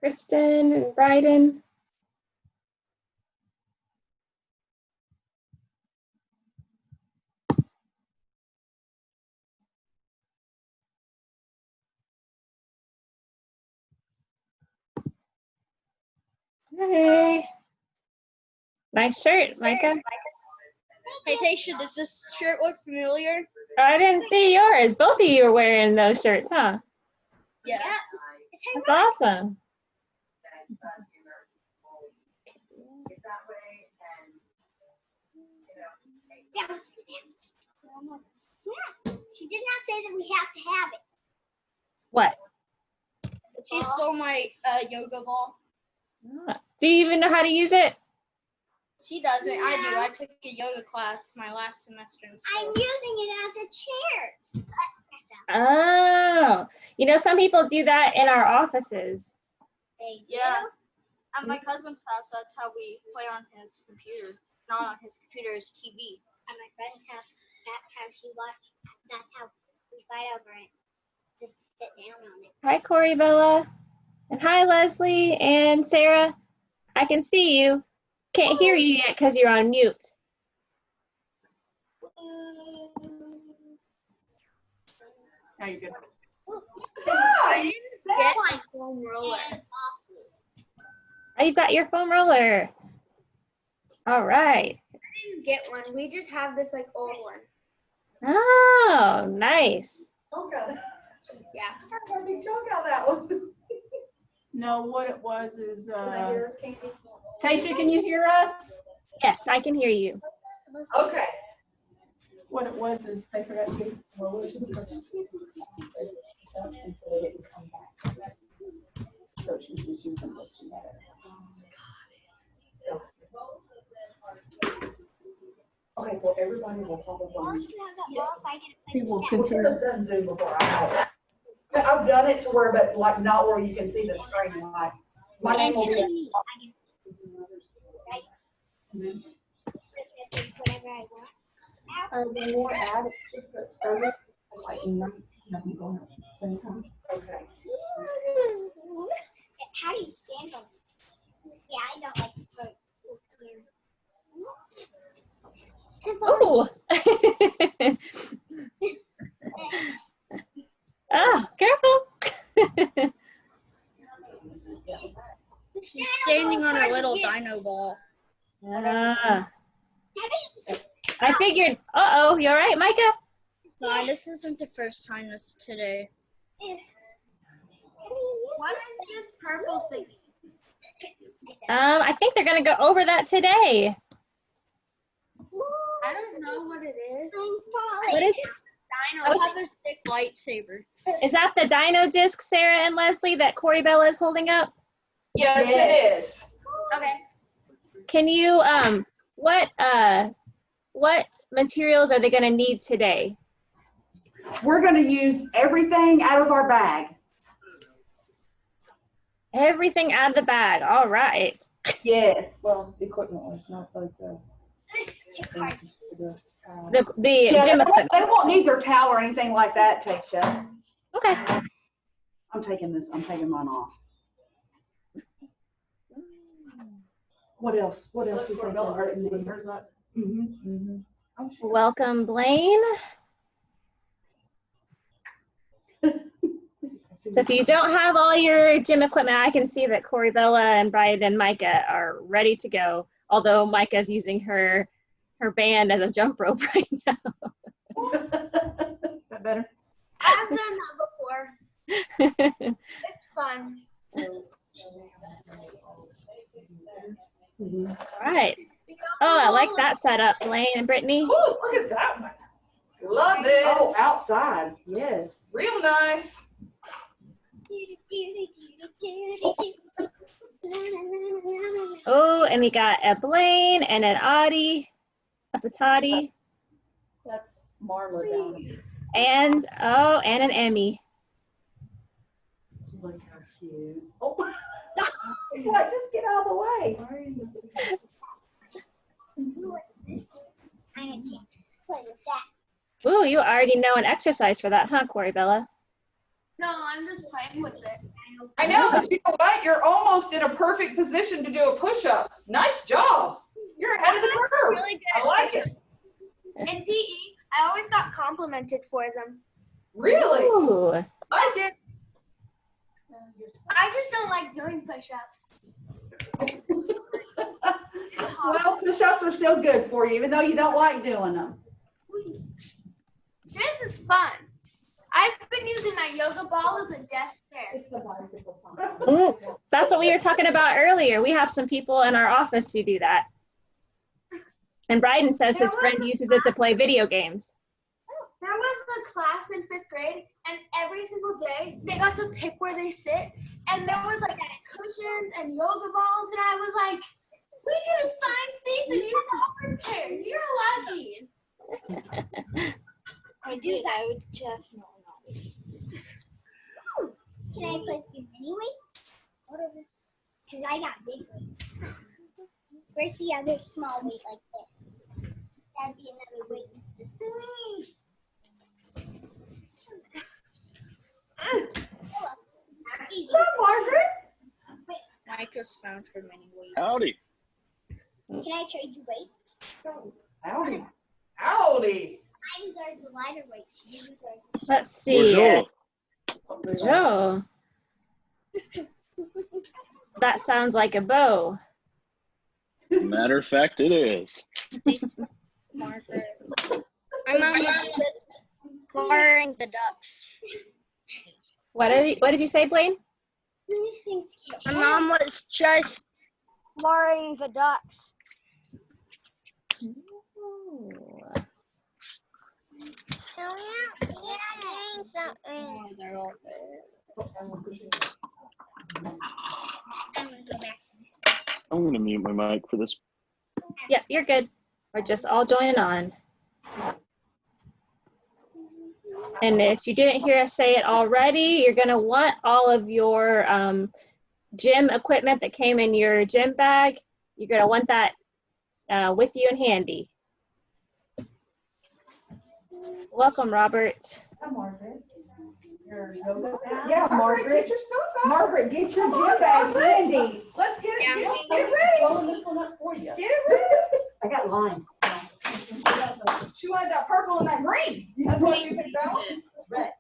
Kristen and Bryden. Hey. Nice shirt, Micah. Hey, Tasha, does this shirt look familiar? Oh, I didn't see yours. Both of you are wearing those shirts, huh? Yeah. That's awesome. Yeah. She did not say that we have to have it. What? She stole my yoga ball. Do you even know how to use it? She doesn't. Yeah. I do. I took a yoga class my last semester in school. I'm using it as a chair. Oh, you know, some people do that in our offices. They do? Yeah. At my cousin's house, that's how we play on his computer. Not on his computer, his TV. At my friend's house, that's how she watched. That's how we fight over it. Just to sit down on it. Hi, Corey Bella. And hi, Leslie and Sarah. I can see you. Can't hear you yet because you're on mute. How you doing? I didn't get my foam roller. Oh, you've got your foam roller. All right. I didn't get one. We just have this like old one. Oh, nice. Yeah. I got a big chunk out of that one. No, what it was is, Tasha, can you hear us? Yes, I can hear you. Okay. What it was is they forgot to get rollers. So she's just using what she had. Okay, so everybody will probably. Why don't you have that ball if I get it? He will consider done Zoom before I have it. I've done it to where, but like not where you can see the screen. Like my name will be. Whatever I want. The more added, like 19 of them going at the same time. Okay. How do you stand on this? Yeah, I don't like to put it here. Oh. Oh, careful. She's standing on her little dino ball. I figured, uh-oh, you all right, Micah? No, this isn't the first time this today. What is this purple thing? I think they're going to go over that today. I don't know what it is. What is it? I have this thick lightsaber. Is that the dino disc, Sarah and Leslie, that Corey Bella is holding up? Yes, it is. Okay. Can you, what materials are they going to need today? We're going to use everything out of our bag. Everything out of the bag. All right. Yes. Well, the equipment was not like the The gym equipment. They won't need their towel or anything like that, Tasha. Okay. I'm taking mine off. What else? What else? Welcome, Blaine. So if you don't have all your gym equipment, I can see that Corey Bella and Brian and Micah are ready to go. Although Micah's using her band as a jump rope right now. Is that better? I've done that before. It's fun. All right. Oh, I like that setup, Blaine and Brittany. Oh, look at that one. Love it. Oh, outside. Yes. Real nice. Oh, and we got a Blaine and an Audie, a Patati, That's Marla down. and and an Emmy. Look how cute. Oh, what? Just get out of the way. What's this? I can't play with that. Ooh, you already know an exercise for that, huh, Corey Bella? No, I'm just playing with it. I know, but you know what? You're almost in a perfect position to do a push-up. Nice job. You're ahead of the curve. Really good I like it. In PE, I always got complimented for them. Really? Ooh. Like it. I just don't like doing push-ups. Well, push-ups are still good for you, even though you don't like doing them. This is fun. I've been using my yoga ball as a desk chair. Ooh, that's what we were talking about earlier. We have some people in our office who do that. And Bryden says his friend uses it to play video games. There was a class in 5th grade, and every single day they got to pick where they sit, and there was like cushions and yoga balls, and I was like, we can assign seats and use the other chairs. You're lucky. I do that. I would definitely not. Can I play some mini weights? Because I got big weights. Where's the other small weight like this? That'd be another weight. Easy. Come on, Margaret. Micah's found her many ways. Howdy. Can I trade you weights? Howdy. Howdy. I deserve the lighter weights. You deserve the Let's see. Bonjour. Joe. That sounds like a bow. Matter of fact, it is. Margaret. My mom was watering the ducks. What did you say, Blaine? These things My mom was just watering the ducks. Oh, they're all there. I'm going to go back to this. I'm going to mute my mic for this. Yep, you're good. We're just all joining on. And if you didn't hear us say it already, you're going to want all of your gym equipment that came in your gym bag. You're going to want that with you and handy. Welcome, Robert. Hi, Margaret. Yeah, Margaret. Get your stuff out. Margaret, get your gym bag handy. Let's get it. Yeah, Get it ready. Rolling this one up for you. Get it ready. I got lime. She wanted that purple and that green. That's why you picked that one. Red.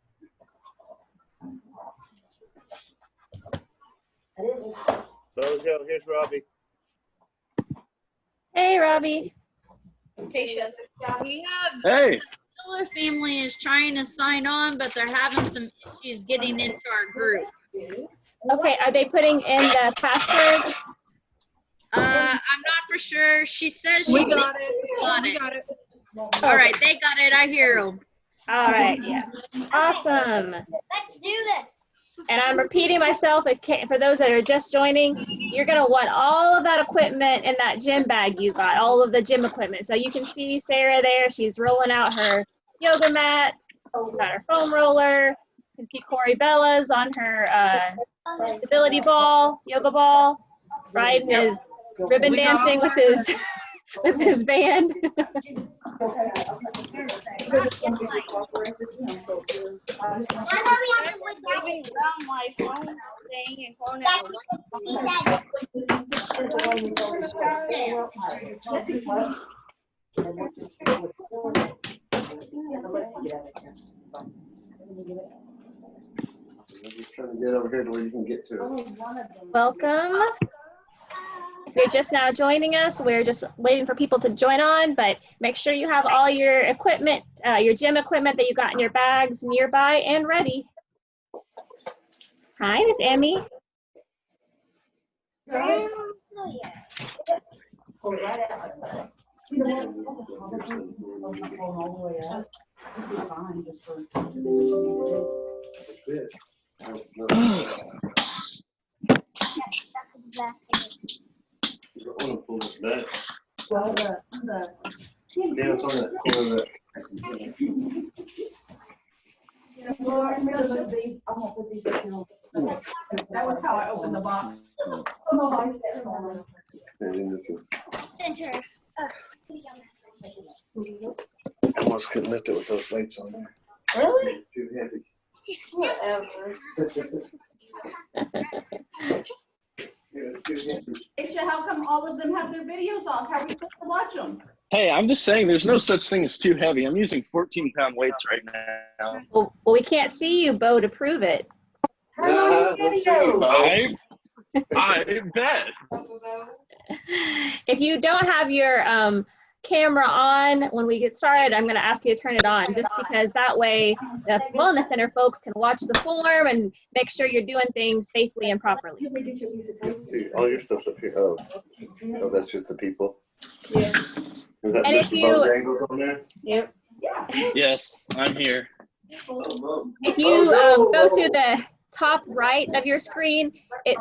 Bozo, here's Robbie. Hey, Robbie. Tasha, we have Hey, Miller family is trying to sign on, but they're having some issues getting into our group. Okay, are they putting in the password? I'm not for sure. She says she got it. All right, they got it. I hear them. All right, yeah. Awesome. Let's do this. And I'm repeating myself for those that are just joining. You're going to want all of that equipment in that gym bag you got, all of the gym equipment. So you can see Sarah there. She's rolling out her yoga mat. She's got her foam roller. You can see Corey Bella's on her stability ball, yoga ball. Bryden is ribbon dancing with his band. Leaving down my phone thing and calling it I'm just trying to get over here to where you can get to it. Welcome. If you're just now joining us, we're just waiting for people to join on, but make sure you have all your equipment, your gym equipment that you got in your bags nearby and ready. Hi, Miss Emmy. Yeah, it's on that corner of That was how I opened the box. Center. I almost couldn't lift it with those weights on there. Really? Too heavy. Whatever. Aisha, how come all of them have their videos off? How are we supposed to watch them? Hey, I'm just saying there's no such thing as too heavy. I'm using 14-pound weights right now. Well, we can't see you, Bo, to prove it. I bet. If you don't have your camera on when we get started, I'm going to ask you to turn it on, just because that way the Wellness Center folks can watch the form and make sure you're doing things safely and properly. See, all your stuff's up here. Oh, that's just the people. Yeah. Is that And if Mr. you- Bo's angles on there? Yep. Yes, I'm here. If you go to the top right of your screen,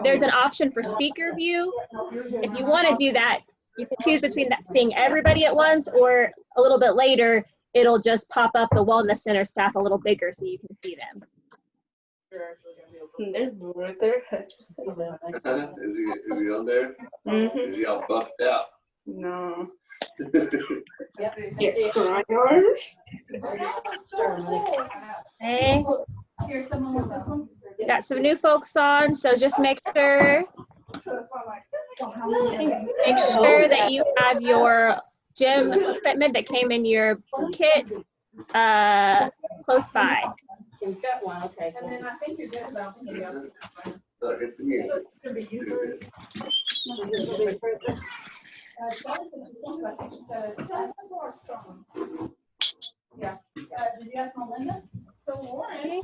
there's an option for speaker view. If you want to do that, you can choose between that, seeing everybody at once, or a little bit later, it'll just pop up the Wellness Center staff a little bigger so you can see them. There's one right there. Is he on there? Is he all buffed out? No. Get scrawny arms. Hey, Here, someone want this one? we got some new folks on, so just make sure that you have your gym equipment that came in your kit close by. He's got one, okay. And then I think you're good about Look at the music. Yeah. Did you ask Melinda? So Lauren.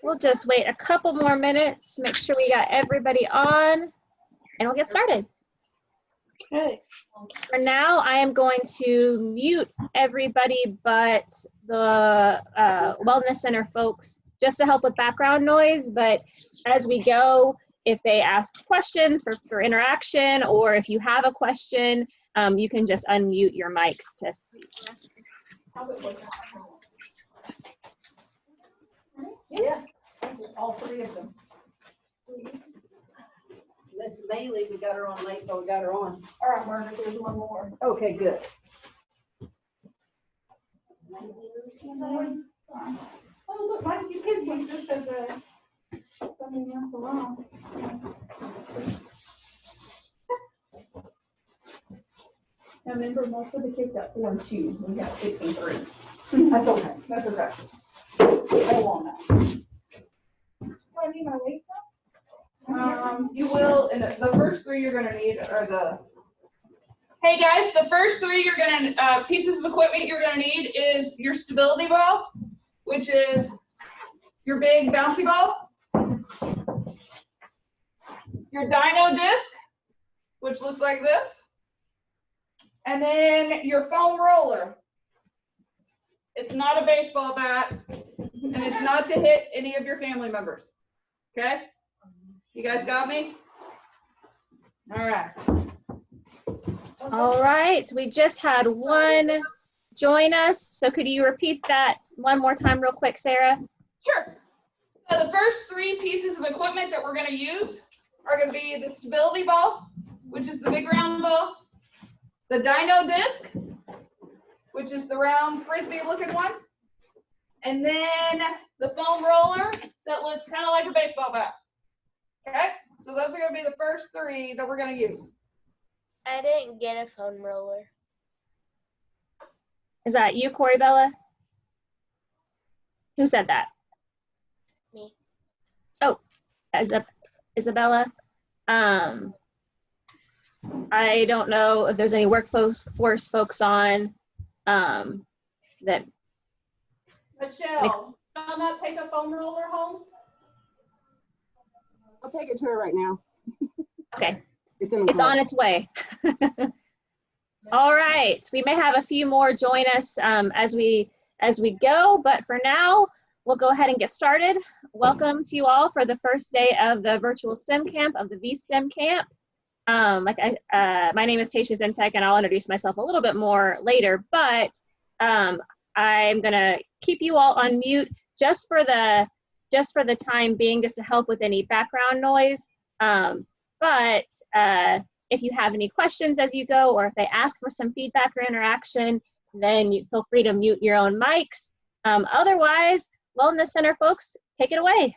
We'll just wait a couple more minutes, make sure we got everybody on, and we'll get started. Okay. For now, I am going to mute everybody but the Wellness Center folks, just to help with background noise. But as we go, if they ask questions for interaction, or if you have a question, you can just unmute your mics to speak. Yeah, all three of them. Miss Bailey, we got her on late, but we got her on. All right, Margaret, there's one more. Okay, good. Oh, look, mine's you kids one just as a something else along. Now remember, most of the kids got 4 and 2. We got 6 and 3. That's okay. That's okay. Hold on now. I need my weight now? You will, and the first 3 you're gonna need are the. Hey guys, the first 3 you're gonna pieces of equipment you're gonna need is your stability ball, which is your big bouncy ball, your dyno disc, which looks like this, and then your foam roller. It's not a baseball bat, and it's not to hit any of your family members. Okay? You guys got me? All right. All right, we just had one join us. So could you repeat that one more time real quick, Sarah? Sure. So the first 3 pieces of equipment that we're going to use are going to be the stability ball, which is the big round ball, the dyno disc, which is the round frisbee looking one, and then the foam roller that looks kind of like a baseball bat. Okay, so those are going to be the first 3 that we're going to use. I didn't get a foam roller. Is that you, Corey Bella? Who said that? Me. Oh, Isabella. I don't know if there's any workforce folks on that. Michelle, I'll not take a foam roller home. I'll take it to her right now. Okay, It's it's on its way. All right, we may have a few more join us as we go, but for now, we'll go ahead and get started. Welcome to you all for the first day of the virtual STEM camp of the VSTEM camp. My name is Tasha Zentek, and I'll introduce myself a little bit more later, but I'm gonna keep you all on mute just for the time being, just to help with any background noise. But if you have any questions as you go, or if they ask for some feedback or interaction, then you feel free to mute your own mics. Otherwise, Wellness Center folks, take it away.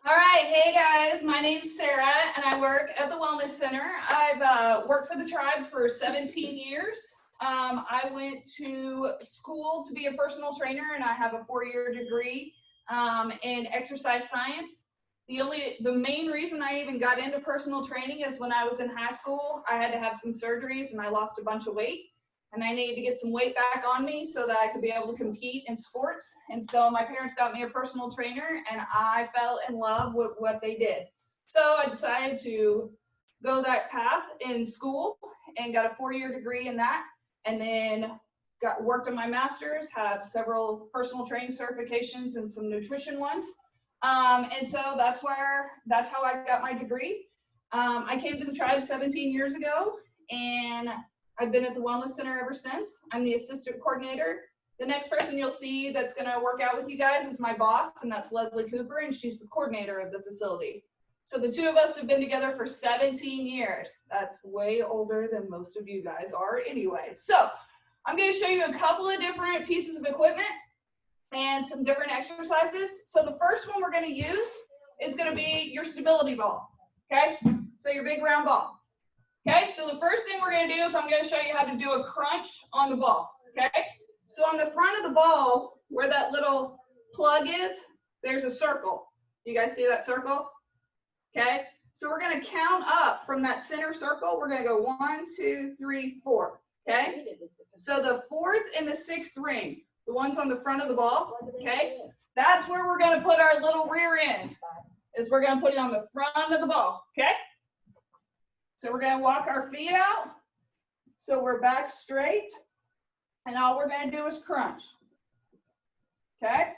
All right, hey guys, my name's Sarah, and I work at the Wellness Center. I've worked for the tribe for 17 years. I went to school to be a personal trainer, and I have a 4-year degree in exercise science. The main reason I even got into personal training is when I was in high school, I had to have some surgeries and I lost a bunch of weight, and I needed to get some weight back on me so that I could be able to compete in sports. And so my parents got me a personal trainer, and I fell in love with what they did. So I decided to go that path in school and got a 4-year degree in that, and then worked on my master's, have several personal training certifications and some nutrition ones. And so that's how I got my degree. I came to the tribe 17 years ago, and I've been at the Wellness Center ever since. I'm the assistant coordinator. The next person you'll see that's gonna work out with you guys is my boss, and that's Leslie Cooper, and she's the coordinator of the facility. So the two of us have been together for 17 years. That's way older than most of you guys are anyway. So I'm gonna show you a couple of different pieces of equipment and some different exercises. So the first one we're gonna use is gonna be your stability ball, okay? So your big round ball, okay? So the first thing we're gonna do is I'm gonna show you how to do a crunch on the ball, okay? So on the front of the ball, where that little plug is, there's a circle. You guys see that circle? Okay, so we're gonna count up from that center circle. We're gonna go 1, 2, 3, 4, okay? So the 4th and the 6th ring, the ones on the front of the ball, okay? That's where we're gonna put our little rear end, is we're gonna put it on the front of the ball, okay? So we're gonna walk our feet out, so we're back straight, and all we're gonna do is crunch, okay?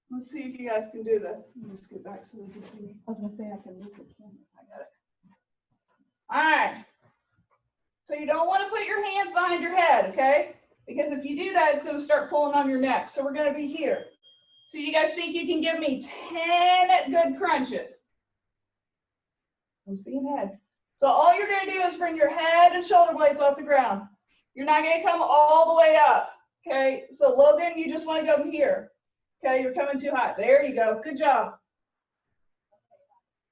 Let's see if you guys can do this. Let me just get back so they can see me. I was gonna say I can move the camera. I got it. All right. So you don't want to put your hands behind your head, okay? Because if you do that, it's gonna start pulling on your neck. So we're gonna be here. So you guys think you can give me 10 good crunches? I'm seeing heads. So all you're gonna do is bring your head and shoulder blades off the ground. You're not gonna come all the way up, okay? So Logan, you just want to go here. Okay, you're coming too high. There you go. Good job.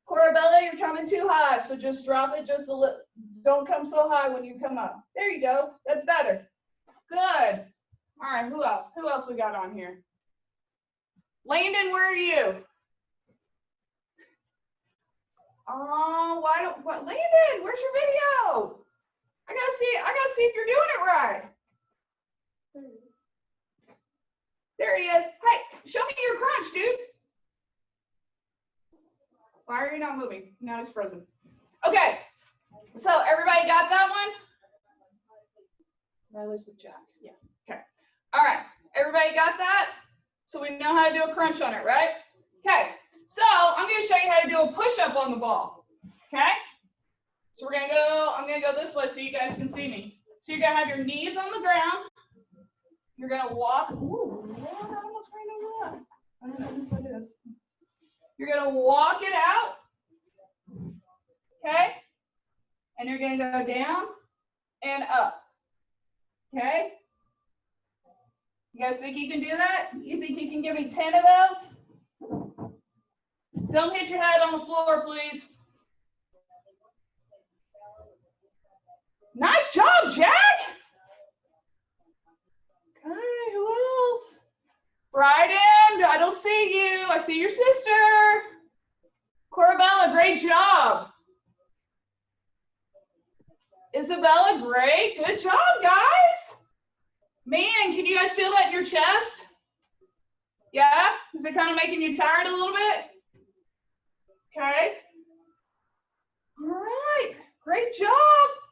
Corabella, you're coming too high, so just drop it just a little. Don't come so high when you come up. There you go. That's better. Good. All right, who else? Who else we got on here? Landon, where are you? Oh, Landon, where's your video? I gotta see if you're doing it right. There he is. Hey, show me your crunch, dude. Why are you not moving? Now he's frozen. Okay, so everybody got that one? Riley's with Jack. Yeah. Okay. All right. Everybody got that? So we know how to do a crunch on it, right? Okay. So I'm going to show you how to do a push-up on the ball. Okay. So I'm going to go this way so you guys can see me. So you're going to have your knees on the ground. You're going to walk. Ooh, I almost ran over that. I don't know what this is. You're going to walk it out. Okay. And you're going to go down and up. Okay. You guys think you can do that? You think you can give me 10 of those? Don't hit your head on the floor, please. Nice job, Jack. Okay, who else? Bryden, I don't see you. I see your sister. Corabella, great job. Isabella, great. Good job, guys. Man, can you guys feel that in your chest? Yeah? Is it kind of making you tired a little bit? Okay. All right. Great job.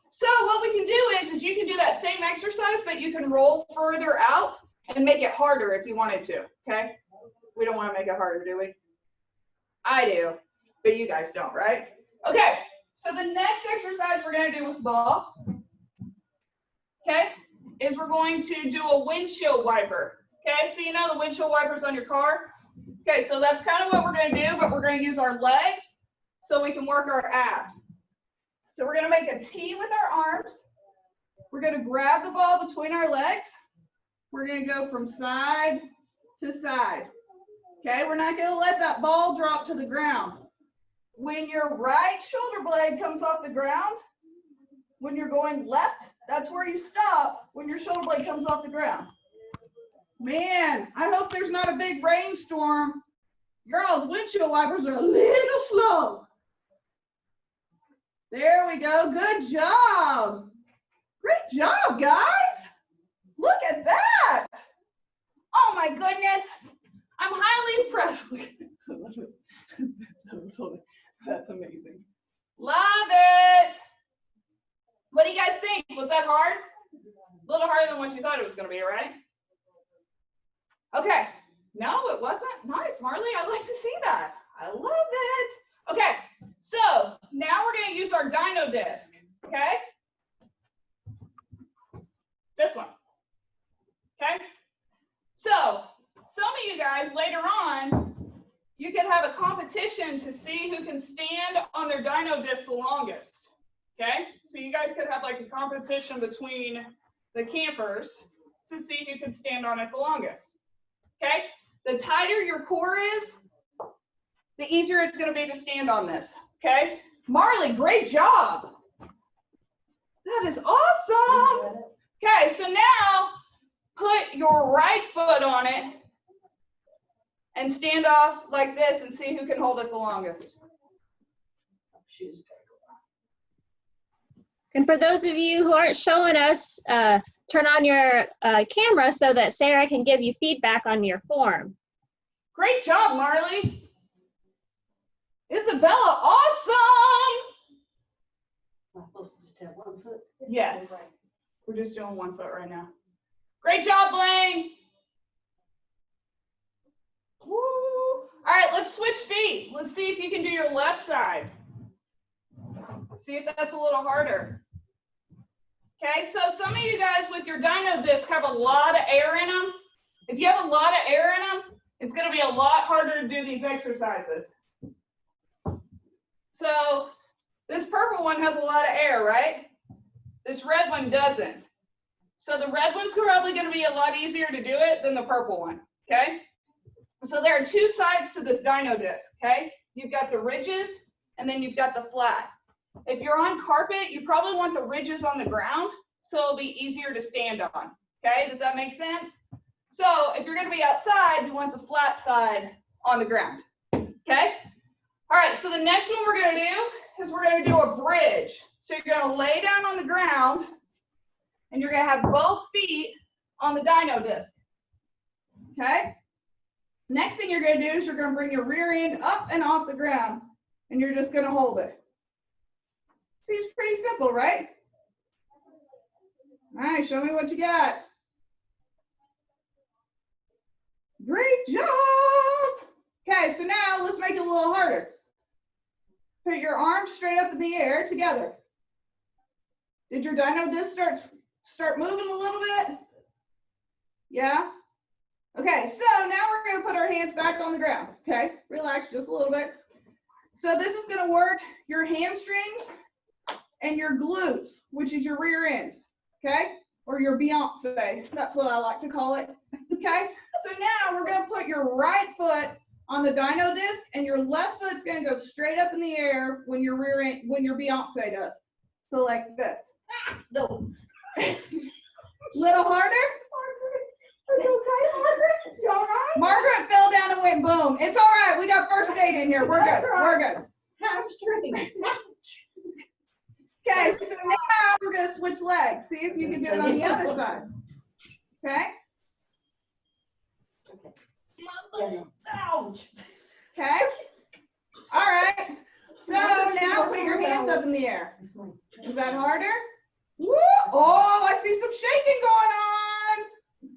So what we can do is you can do that same exercise, but you can roll further out and make it harder if you wanted to, okay? We don't want to make it harder, do we? I do, but you guys don't, right? Okay, so the next exercise we're going to do with the ball, okay, is we're going to do a windshield wiper, okay? So you know the windshield wipers on your car? Okay, so that's kind of what we're going to do, but we're going to use our legs so we can work our abs. So we're going to make a T with our arms. We're going to grab the ball between our legs. We're going to go from side to side. Okay, we're not going to let that ball drop to the ground. when your right shoulder blade comes off the ground, when you're going left, that's where you stop when your shoulder blade comes off the ground. Man, I hope there's not a big rainstorm. Girls, windshield wipers are a little slow. There we go. Good job. Great job, guys. Look at that. Oh my goodness. I'm highly impressed. That's amazing. Love it. What do you guys think? Was that hard? A little harder than what you thought it was going to be, right? Okay. No, it wasn't. Nice, Marley. I'd like to see that. I love it. Okay. So now we're going to use our dyno disc. Okay. This one. Okay. So some of you guys later on, you could have a competition to see who can stand on their dyno disc the longest. Okay. So you guys could have like a competition between the campers to see who can stand on it the longest. Okay. The tighter your core is, the easier it's going to be to stand on this. Okay. Marley, great job. That is awesome. Okay, so now put your right foot on it and stand off like this and see who can hold it the longest. And for those of you who aren't showing us, turn on your camera so that Sarah can give you feedback on your form. Great job, Marley. Isabella, awesome. Am I supposed to just have one foot? Yes. We're just doing one foot right now. Great job, Blaine. Woo. All right, let's switch feet. Let's see if you can do your left side. See if that's a little harder. Okay, so some of you guys with your dyno disc have a lot of air in them. If you have a lot of air in them, it's going to be a lot harder to do these exercises. So this purple one has a lot of air, right? This red one doesn't. So the red one's probably going to be a lot easier to do it than the purple one, okay? So there are two sides to this dyno disc, okay? You've got the ridges and then you've got the flat. If you're on carpet, you probably want the ridges on the ground so it'll be easier to stand on, okay? Does that make sense? So if you're going to be outside, you want the flat side on the ground, okay? All right, so the next one we're going to do is we're going to do a bridge. So you're going to lay down on the ground and you're going to have both feet on the dyno disc, okay? Next thing you're going to do is you're going to bring your rear end up and off the ground and you're just going to hold it. Seems pretty simple, right? All right, show me what you got. Great job. Okay, so now let's make it a little harder. Put your arms straight up in the air together. Did your dyno disc start moving a little bit? Yeah? Okay, so now we're going to put our hands back on the ground. Okay, relax just a little bit. So this is going to work your hamstrings and your glutes, which is your rear end. Okay, or your Beyonce. That's what I like to call it. Okay, so now we're going to put your right foot on the dyno disc and your left foot's going to go straight up in the air when your rear end, when your Beyonce does. So like this. No. Little harder? Are you okay, Margaret? You all right? Margaret fell down and went boom. It's all right. We got first aid in here. We're good. We're good. Hamstring. Okay, so now we're going to switch legs. See if you can do it on the other side. Okay? Ouch. Okay? All right. So now put your hands up in the air. Is that harder? Woo! Oh, I see some shaking going on.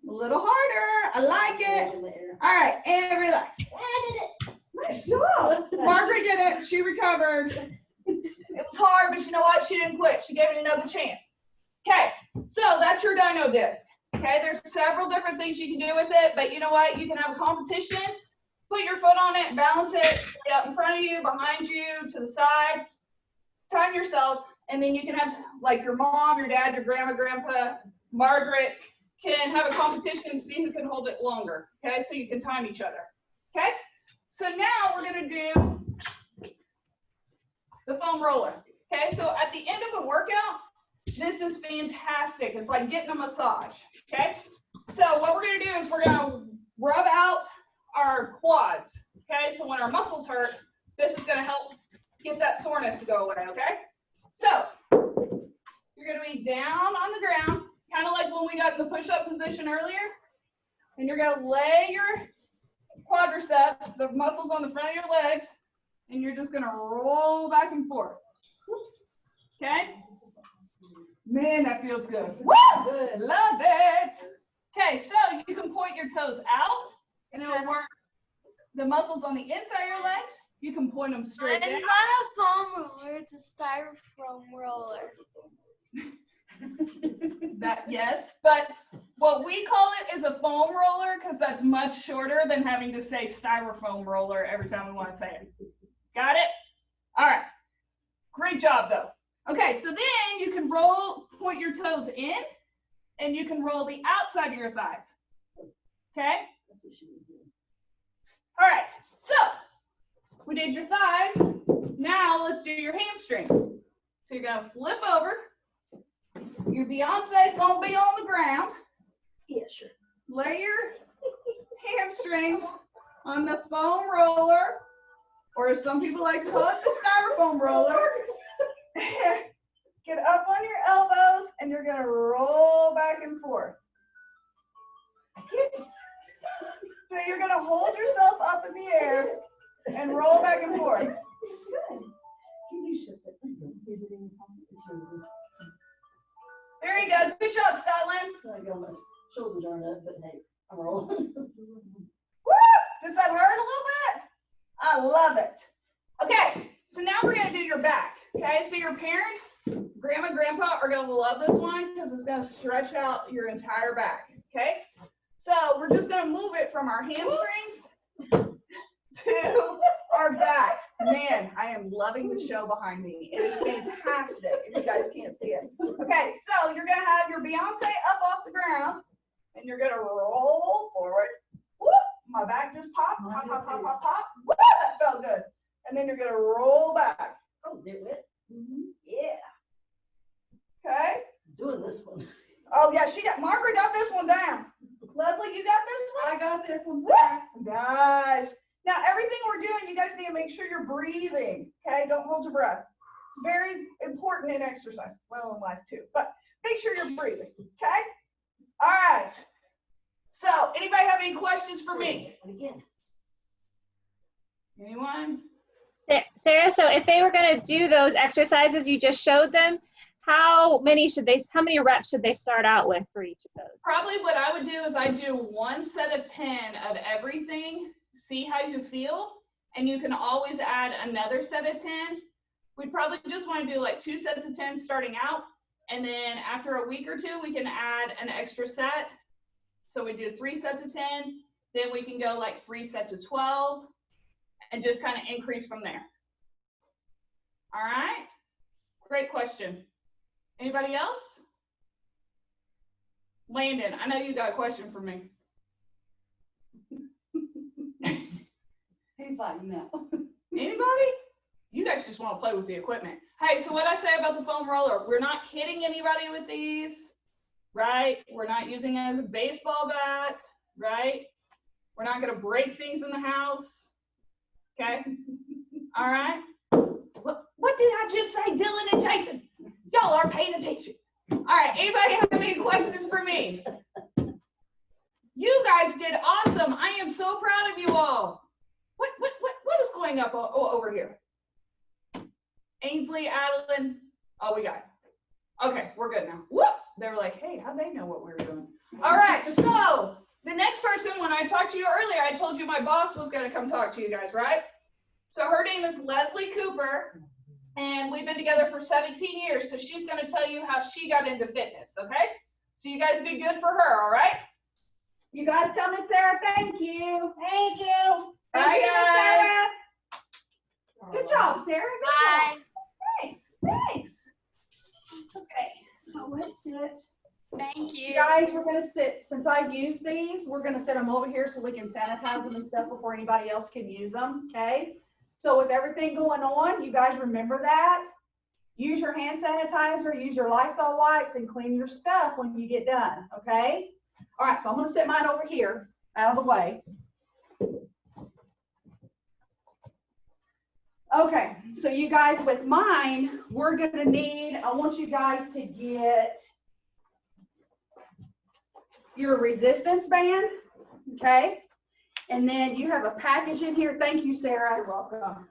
A little harder. I like it. All right, and relax. Nice job. Margaret did it. She recovered. It was hard, but you know what? She didn't quit. She gave it another chance. Okay, so that's your dyno disc. Okay, there's several different things you can do with it, but you know what? You can have a competition, put your foot on it, balance it straight out in front of you, behind you, to the side, time yourself, and then you can have, like, your mom, your dad, your grandma, grandpa, Margaret can have a competition and see who can hold it longer, okay? So you can time each other, okay? So now we're gonna do foam roller. Okay, so at the end of a workout, this is fantastic. It's like getting a massage. Okay, so what we're gonna do is we're gonna rub out our quads. Okay, so when our muscles hurt, this is gonna help get that soreness to go away. Okay, so you're gonna be down on the ground, kind of like when we got in the push-up position earlier, and you're gonna lay your quadriceps, the muscles on the front of your legs, and you're just gonna roll back and forth. Whoops. Okay? Man, that feels good. Woo! Good. Love it. Okay, so you can point your toes out, and it'll work the muscles on the inside of your legs. You can point them straight down. It's not a foam roller, it's a styrofoam roller. That, yes, but what we call it is a foam roller because that's much shorter than having to say styrofoam roller every time we want to say it. Got it? All right. Great job, though. Okay, so then you can point your toes in, and you can roll the outside of your thighs. Okay? All right, so we did your thighs. Now let's do your hamstrings. So you're going to flip over. Your Beyonce's going to be on the ground. Yeah, sure. Lay your hamstrings on the foam roller, or as some people like to call it, the styrofoam roller. Get up on your elbows, and you're going to roll back and forth. So you're going to hold yourself up in the air and roll back and forth. Good. Can you shift it? Is it in your pocket? There you go. Good job, Scotland. I go, my shoulders aren't up, but hey, I'm rolling. Woo! Does that hurt a little bit? I love it. Okay, so now we're going to do your back. Okay, so your parents, grandma, grandpa, are going to love this one because it's going to stretch out your entire back. Okay, so we're just going to move it from our hamstrings to our back. Man, I am loving the show behind me. It is fantastic if you guys can't see it. Okay, so you're going to have your Beyonce up off the ground, and you're going to roll forward. Whoop, my back just popped. Pop, pop, pop, pop, pop. Woo, that felt good. And then you're going to roll back. Oh, did it? Yeah. Okay. Doing this one. Oh, yeah, Margaret got this one down. Leslie, you got this one? I got this one. Guys. Now, everything we're doing, you guys need to make sure you're breathing, okay? Don't hold your breath. It's very important in exercise, well, in life too, but make sure you're breathing, okay? All right. So, anybody have any questions for me? Again. Anyone? Sarah, so if they were going to do those exercises you just showed them, how many reps should they start out with for each of those? Probably what I would do is I do one set of 10 of everything, see how you feel, and you can always add another set of 10. We'd probably just want to do like 2 sets of 10 starting out, and then after a week or two, we can add an extra set. So we do 3 sets of 10, then we can go like 3 sets of 12, and just kind of increase from there. All right, great question. Anybody else? Landon, I know you got a question for me. He's like, no. Anybody? You guys just want to play with the equipment. Hey, so what I say about the foam roller, we're not hitting anybody with these, right? We're not using it as a baseball bat, right? We're not going to break things in the house, okay? All right? What did I just say, Dylan and Jason? Y'all are paying attention. All right, anybody have any questions for me? You guys did awesome. I am so proud of you all. What is going up over here? Ainsley, Adeline. Oh, we got it. Okay, we're good now. Whoop! They were like, hey, how'd they know what we were doing? All right, so the next person, when I talked to you earlier, I told you my boss was going to come talk to you guys, right? So her name is Leslie Cooper, and we've been together for 17 years, so she's going to tell you how she got into fitness, okay? So you guys be good for her, all right? You guys tell Miss Sarah thank you. Thank you. Bye, guys. Good job, Sarah. Good Bye. job. Thanks. Okay, so let's sit. Thank you. Guys, we're gonna sit, since I've used these, we're gonna set them over here so we can sanitize them and stuff before anybody else can use them, okay? So with everything going on, you guys remember that. Use your hand sanitizer, use your Lysol wipes, and clean your stuff when you get done, okay? All right, so I'm gonna set mine over here, out of the way. Okay, so you guys, with mine, we're gonna need, I want you guys to get your resistance band, okay? And then you have a package in here. Thank you, Sarah. You're welcome.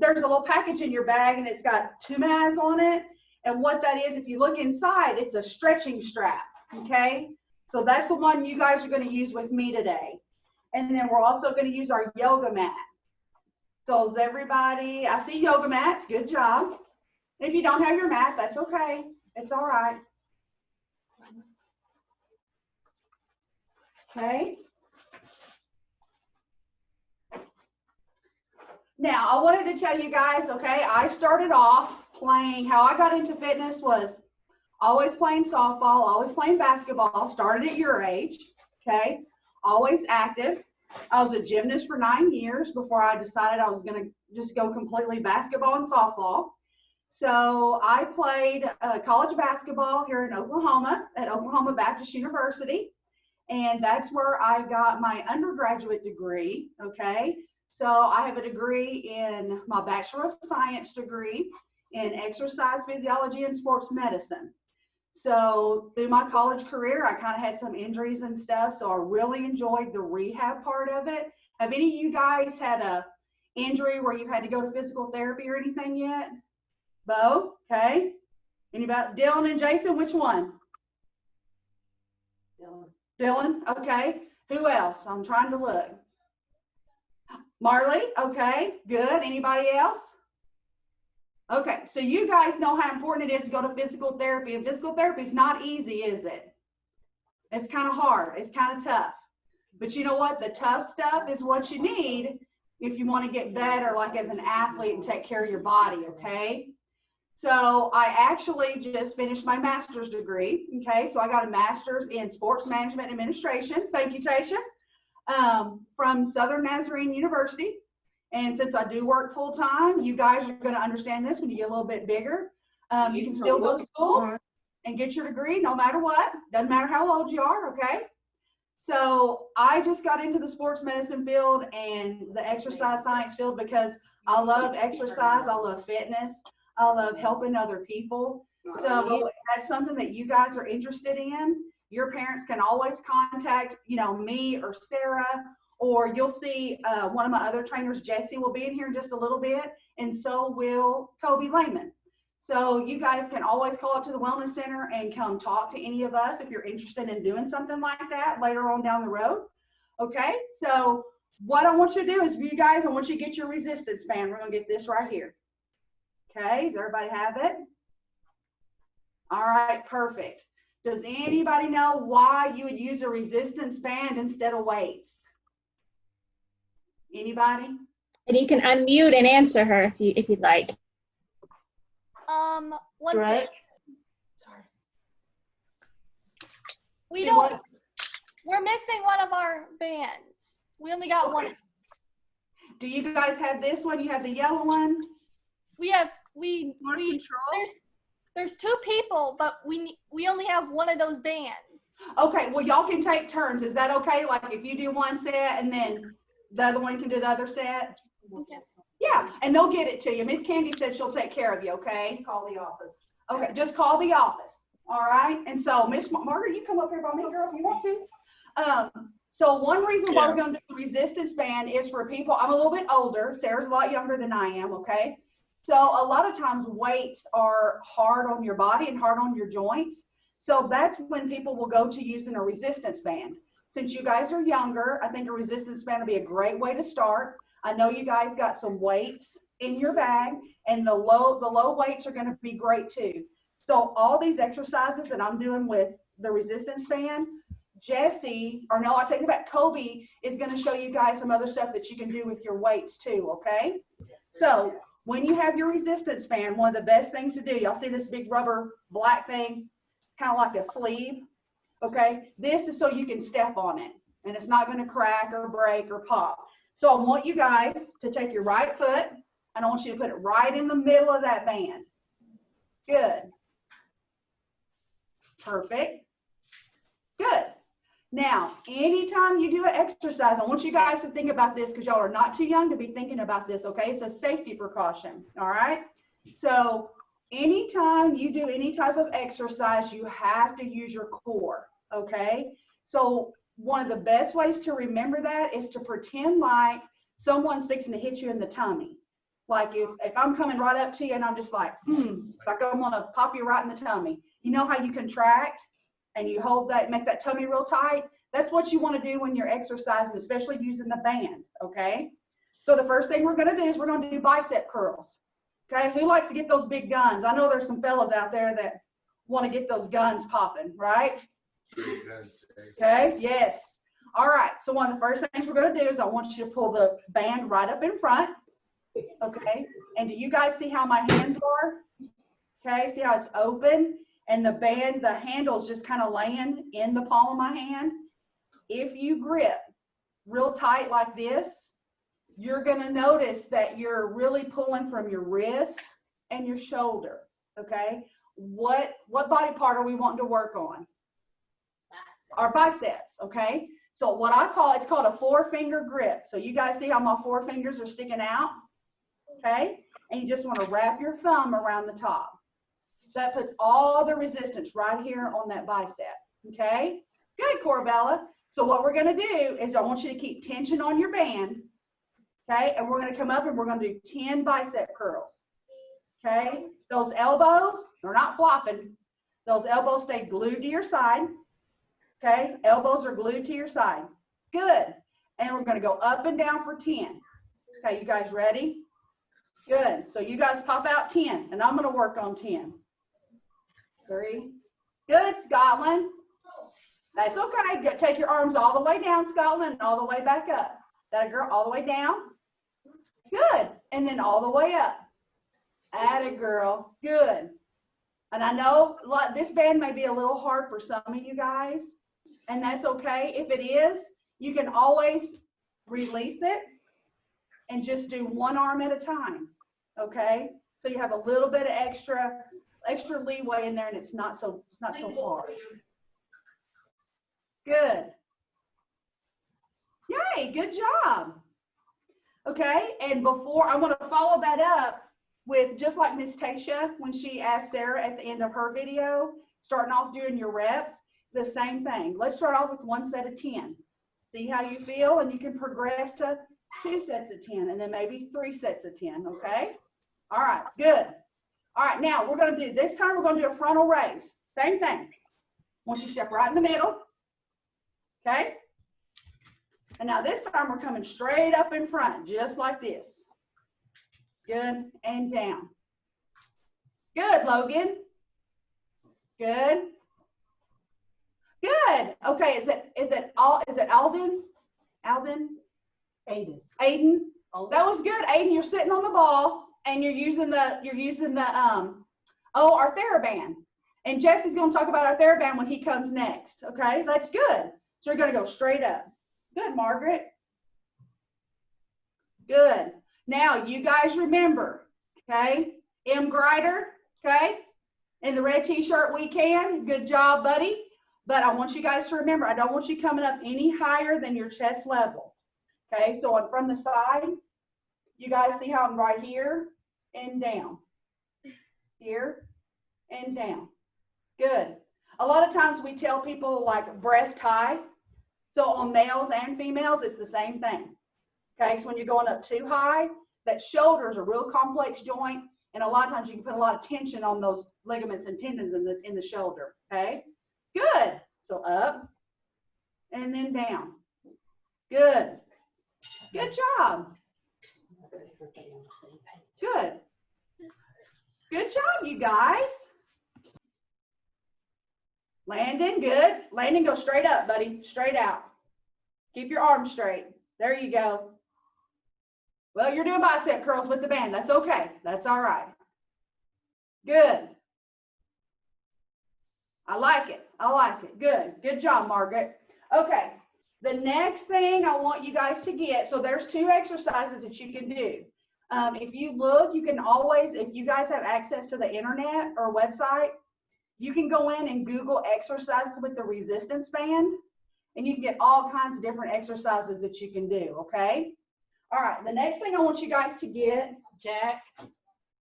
There's a little package in your bag and it's got 2 mags on it. And what that is, if you look inside, it's a stretching strap, okay? So that's the one you guys are gonna use with me today. And then we're also gonna use our yoga mat. So is everybody, I see yoga mats, good job. If you don't have your mat, that's okay. It's all right. Okay. Now, I wanted to tell you guys, okay, I started off playing, how I got into fitness was always playing softball, always playing basketball, started at your age, okay, always active. I was a gymnast for 9 years before I decided I was going to just go completely basketball and softball. So I played college basketball here in Oklahoma at Oklahoma Baptist University, and that's where I got my undergraduate degree, okay. So I have a degree in my Bachelor of Science degree in exercise physiology and sports medicine. So through my college career, I kind of had some injuries and stuff. So I really enjoyed the rehab part of it. Have any of you guys had a injury where you've had to go to physical therapy or anything yet? Bo, okay. Anybody? Dylan and Jason, which one? Dylan, okay. Who else? I'm trying to look. Marley, okay, good. Anybody else? Okay, so you guys know how important it is to go to physical therapy, and physical therapy is not easy, is it? It's kind of hard, it's kind of tough. But you know what? The tough stuff is what you need if you want to get better, like as an athlete, and take care of your body, okay? So I actually just finished my master's degree, okay? So I got a master's in sports management administration. Thank you, Tasha. From Southern Nazarene University. And since I do work full time, you guys are going to understand this when you get a little bit bigger. You can still go to school and get your degree no matter what. Doesn't matter how old you are, okay? So I just got into the sports medicine field and the exercise science field because I love exercise, I love fitness, I love helping other people. So if that's something that you guys are interested in, your parents can always contact, you know, me or Sarah, or you'll see one of my other trainers, Jesse, will be in here in just a little bit, and so will Kobe Lehman. So you guys can always call up to the Wellness Center and come talk to any of us if you're interested in doing something like that later on down the road. Okay, so what I want you to do is, you guys, I want you to get your resistance band. We're going to get this right here. Okay, does everybody have it? All right, perfect. Does anybody know why you would use a resistance band instead of weights? Anybody? And you can unmute and answer her if you'd like. One Right. thing. Sorry. We're missing one of our bands. We only got one. Do you guys have this one? You have the yellow one? There's 2 people, but we only have one of those bands. Okay, well, y'all can take turns. Is that okay? Like if you do one set and then the other one can do the other set? Okay. Yeah, and they'll get it to you. Miss Candy said she'll take care of you, okay? Call the office. Okay, just call the office, all right? And so, Miss Margaret, you come up here by me, girl, if you want to. So one reason why we're going to do the resistance band is for people, I'm a little bit older. Sarah's a lot younger than I am, okay? So a lot of times weights are hard on your body and hard on your joints. So that's when people will go to using a resistance band. Since you guys are younger, I think a resistance band would be a great way to start. I know you guys got some weights in your bag, and the low weights are going to be great too. So all these exercises that I'm doing with the resistance band, Jesse, or no, I take it back, Kobe is going to show you guys some other stuff that you can do with your weights too, okay? So when you have your resistance band, one of the best things to do, y'all see this big rubber black thing? It's kind of like a sleeve, okay? This is so you can step on it, and it's not going to crack or break or pop. So I want you guys to take your right foot and I want you to put it right in the middle of that band. Good. Perfect. Good. Now, anytime you do an exercise, I want you guys to think about this because y'all are not too young to be thinking about this, okay? It's a safety precaution, all right? So anytime you do any type of exercise, you have to use your core, okay? So one of the best ways to remember that is to pretend like someone's fixing to hit you in the tummy. Like if I'm coming right up to you and I'm just like I'm gonna pop you right in the tummy. You know how you contract and you hold that, make that tummy real tight? That's what you want to do when you're exercising, especially using the band, okay? So the first thing we're gonna do is we're gonna do bicep curls, okay? Who likes to get those big guns? I know there's some fellas out there that want to get those guns popping, right? Okay, yes. All right, so one of the first things we're gonna do is I want you to pull the band right up in front, okay? And do you guys see how my hands are? Okay, see how it's open? And the band, the handle's just kind of laying in the palm of my hand. If you grip real tight like this, you're gonna notice that you're really pulling from your wrist and your shoulder, okay? What body part are we wanting to work on? Our biceps, okay? So what I call, it's called a 4-finger grip. So you guys see how my 4 fingers are sticking out, okay? And you just wanna wrap your thumb around the top. That puts all the resistance right here on that bicep, okay? Good, Corbella. So what we're gonna do is I want you to keep tension on your band, okay? And we're gonna come up and we're gonna do 10 bicep curls, okay? Those elbows, they're not flopping. Those elbows stay glued to your side, okay? Elbows are glued to your side. Good. And we're gonna go up and down for 10. Okay, you guys ready? Good. So you guys pop out 10, and I'm gonna work on 10. 3. Good, Scotland. That's okay. Take your arms all the way down, Scotland, and all the way back up. That girl, all the way down. Good. And then all the way up. Atta girl. Good. And I know this band may be a little hard for some of you guys, and that's okay. If it is, you can always release it and just do one arm at a time, okay? So you have a little bit of extra leeway in there, and it's not so hard. Good. Yay, good job. Okay, and before I want to follow that up with just like Miss Tasha when she asked Sarah at the end of her video, starting off doing your reps, the same thing. Let's start off with 1 set of 10. See how you feel, and you can progress to 2 sets of 10, and then maybe 3 sets of 10, okay? All right, good. All right, now we're gonna do, this time we're gonna do a frontal raise. Same thing. Once you step right in the middle, okay? And now this time we're coming straight up in front, just like this. Good, and down. Good, Logan. Good. Good. Okay, is it Alden? Alden? Aiden. That was good, Aiden. You're sitting on the ball and you're using the our TheraBand. And Jesse's gonna talk about our TheraBand when he comes next. Okay, that's good. So you're gonna go straight up. Good, Margaret. Good. Now you guys remember, okay? M. Grider, okay? In the red t-shirt, we can. Good job, buddy. But I want you guys to remember, I don't want you coming up any higher than your chest level. Okay, so from the side, you guys see how I'm right here and down. Here and down. Good. A lot of times we tell people like breast high. So on males and females, it's the same thing. Okay, so when you're going up too high, that shoulder is a real complex joint, and a lot of times you can put a lot of tension on those ligaments and tendons in the shoulder. Okay, good. So up and then down. Good. Good job. Good. Good job, you guys. Landon, good. Landon, go straight up, buddy. Straight out. Keep your arms straight. There you go. Well, you're doing bicep curls with the band. That's okay. That's all right. Good. I like it. I like it. Good. Good job, Margaret. Okay. The next thing I want you guys to get, so there's 2 exercises that you can do. If you look, you can always, if you guys have access to the internet or website, you can go in and Google exercises with the resistance band, and you can get all kinds of different exercises that you can do, okay? All right, the next thing I want you guys to get. Jack,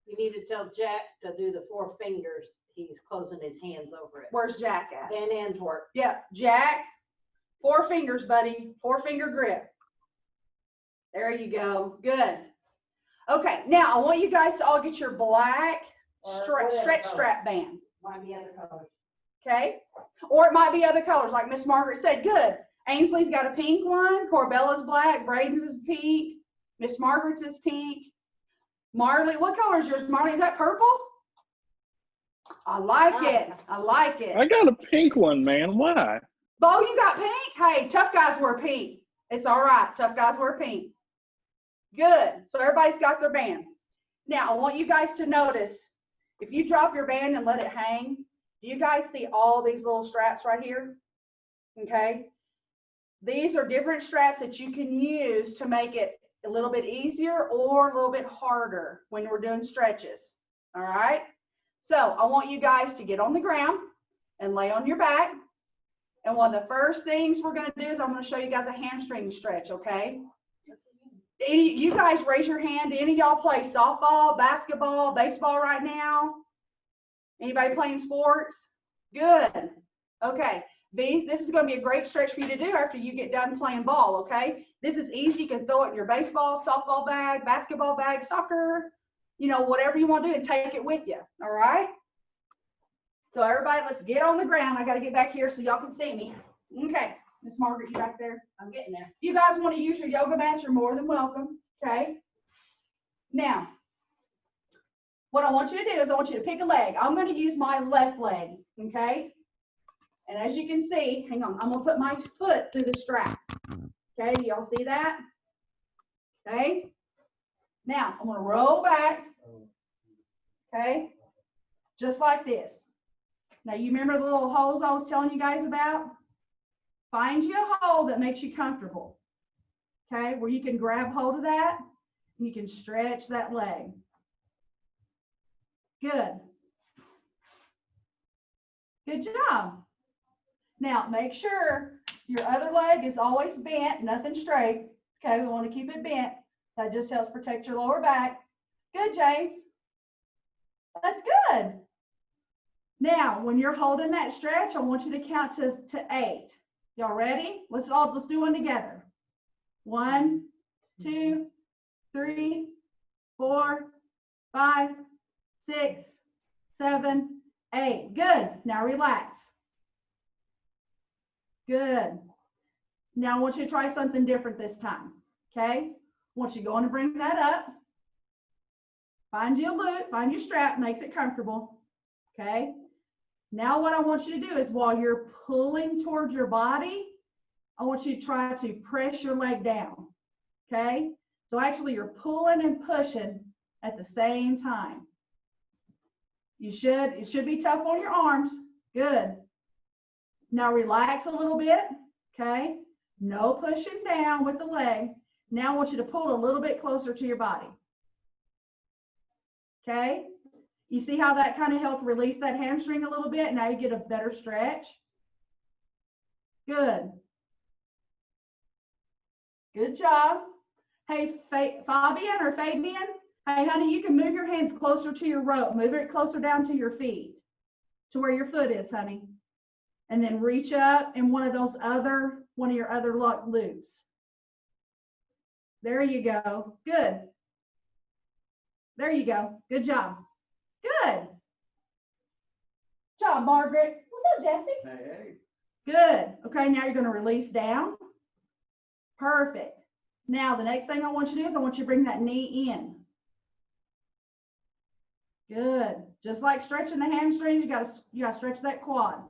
you need to tell Jack to do the 4 fingers. He's closing his hands over it. Where's Jack at? Van Antwerp. Yeah, Jack, 4 fingers, buddy. 4-finger grip. There you go. Good. Okay, now I want you guys to all get your black stretch strap band. Might be other colors. Okay? Or it might be other colors, like Miss Margaret said. Good. Ainsley's got a pink one. Corbella's black. Braden's is pink. Miss Margaret's is pink. Marley, what color is yours, Marley? Is that purple? I like it. I like it. I got a pink one, man. Why? Bo, you got pink? Hey, tough guys wear pink. It's all right. Tough guys wear pink. Good. So everybody's got their band. Now, I want you guys to notice, if you drop your band and let it hang, do you guys see all these little straps right here? Okay. These are different straps that you can use to make it a little bit easier or a little bit harder when we're doing stretches. All right. So I want you guys to get on the ground and lay on your back. And one of the first things we're going to do is I'm going to show you guys a hamstring stretch, okay? You guys raise your hand. Any of y'all play softball, basketball, baseball right now? Anybody playing sports? Good. Okay. This is going to be a great stretch for you to do after you get done playing ball, okay? This is easy. You can throw it in your baseball, softball bag, basketball bag, soccer, you know, whatever you want to do, and take it with you, all right? So everybody, let's get on the ground. I got to get back here so y'all can see me. Okay. Miss Margaret, you back there? I'm getting there. If you guys want to use your yoga mats, you're more than welcome, okay? Now, what I want you to do is I want you to pick a leg. I'm going to use my left leg, okay? And as you can see, hang on, I'm going to put my foot through the strap. Okay, do y'all see that? Okay. Now, I'm going to roll back. Okay. Just like this. Now, you remember the little holes I was telling you guys about? Find you a hole that makes you comfortable. Okay, where you can grab hold of that and you can stretch that leg. Good. Good job. Now, make sure your other leg is always bent, nothing straight. Okay, we want to keep it bent. That just helps protect your lower back. Good, James. That's good. Now, when you're holding that stretch, I want you to count to 8. Y'all ready? Let's do one together. 1, 2, 3, 4, 5, 6, 7, 8. Good. Now relax. Good. Now I want you to try something different this time. Okay? I want you to go on and bring that up. Find you a loop, find your strap, makes it comfortable. Okay? Now what I want you to do is while you're pulling towards your body, I want you to try to press your leg down. Okay? So actually you're pulling and pushing at the same time. It should be tough on your arms. Good. Now relax a little bit. Okay? No pushing down with the leg. Now I want you to pull a little bit closer to your body. Okay? You see how that kind of helped release that hamstring a little bit? Now you get a better stretch. Good. Good job. Hey, Fabian, hey, honey, you can move your hands closer to your rope. Move it closer down to your feet, to where your foot is, honey. And then reach up in one of your other lock loops. There you go. Good. There you go. Good job. Good job, Margaret. What's up, Jesse? Hey. Good. Okay, now you're going to release down. Perfect. Now, the next thing I want you to do is I want you to bring that knee in. Good. Just like stretching the hamstrings, you got to stretch that quad.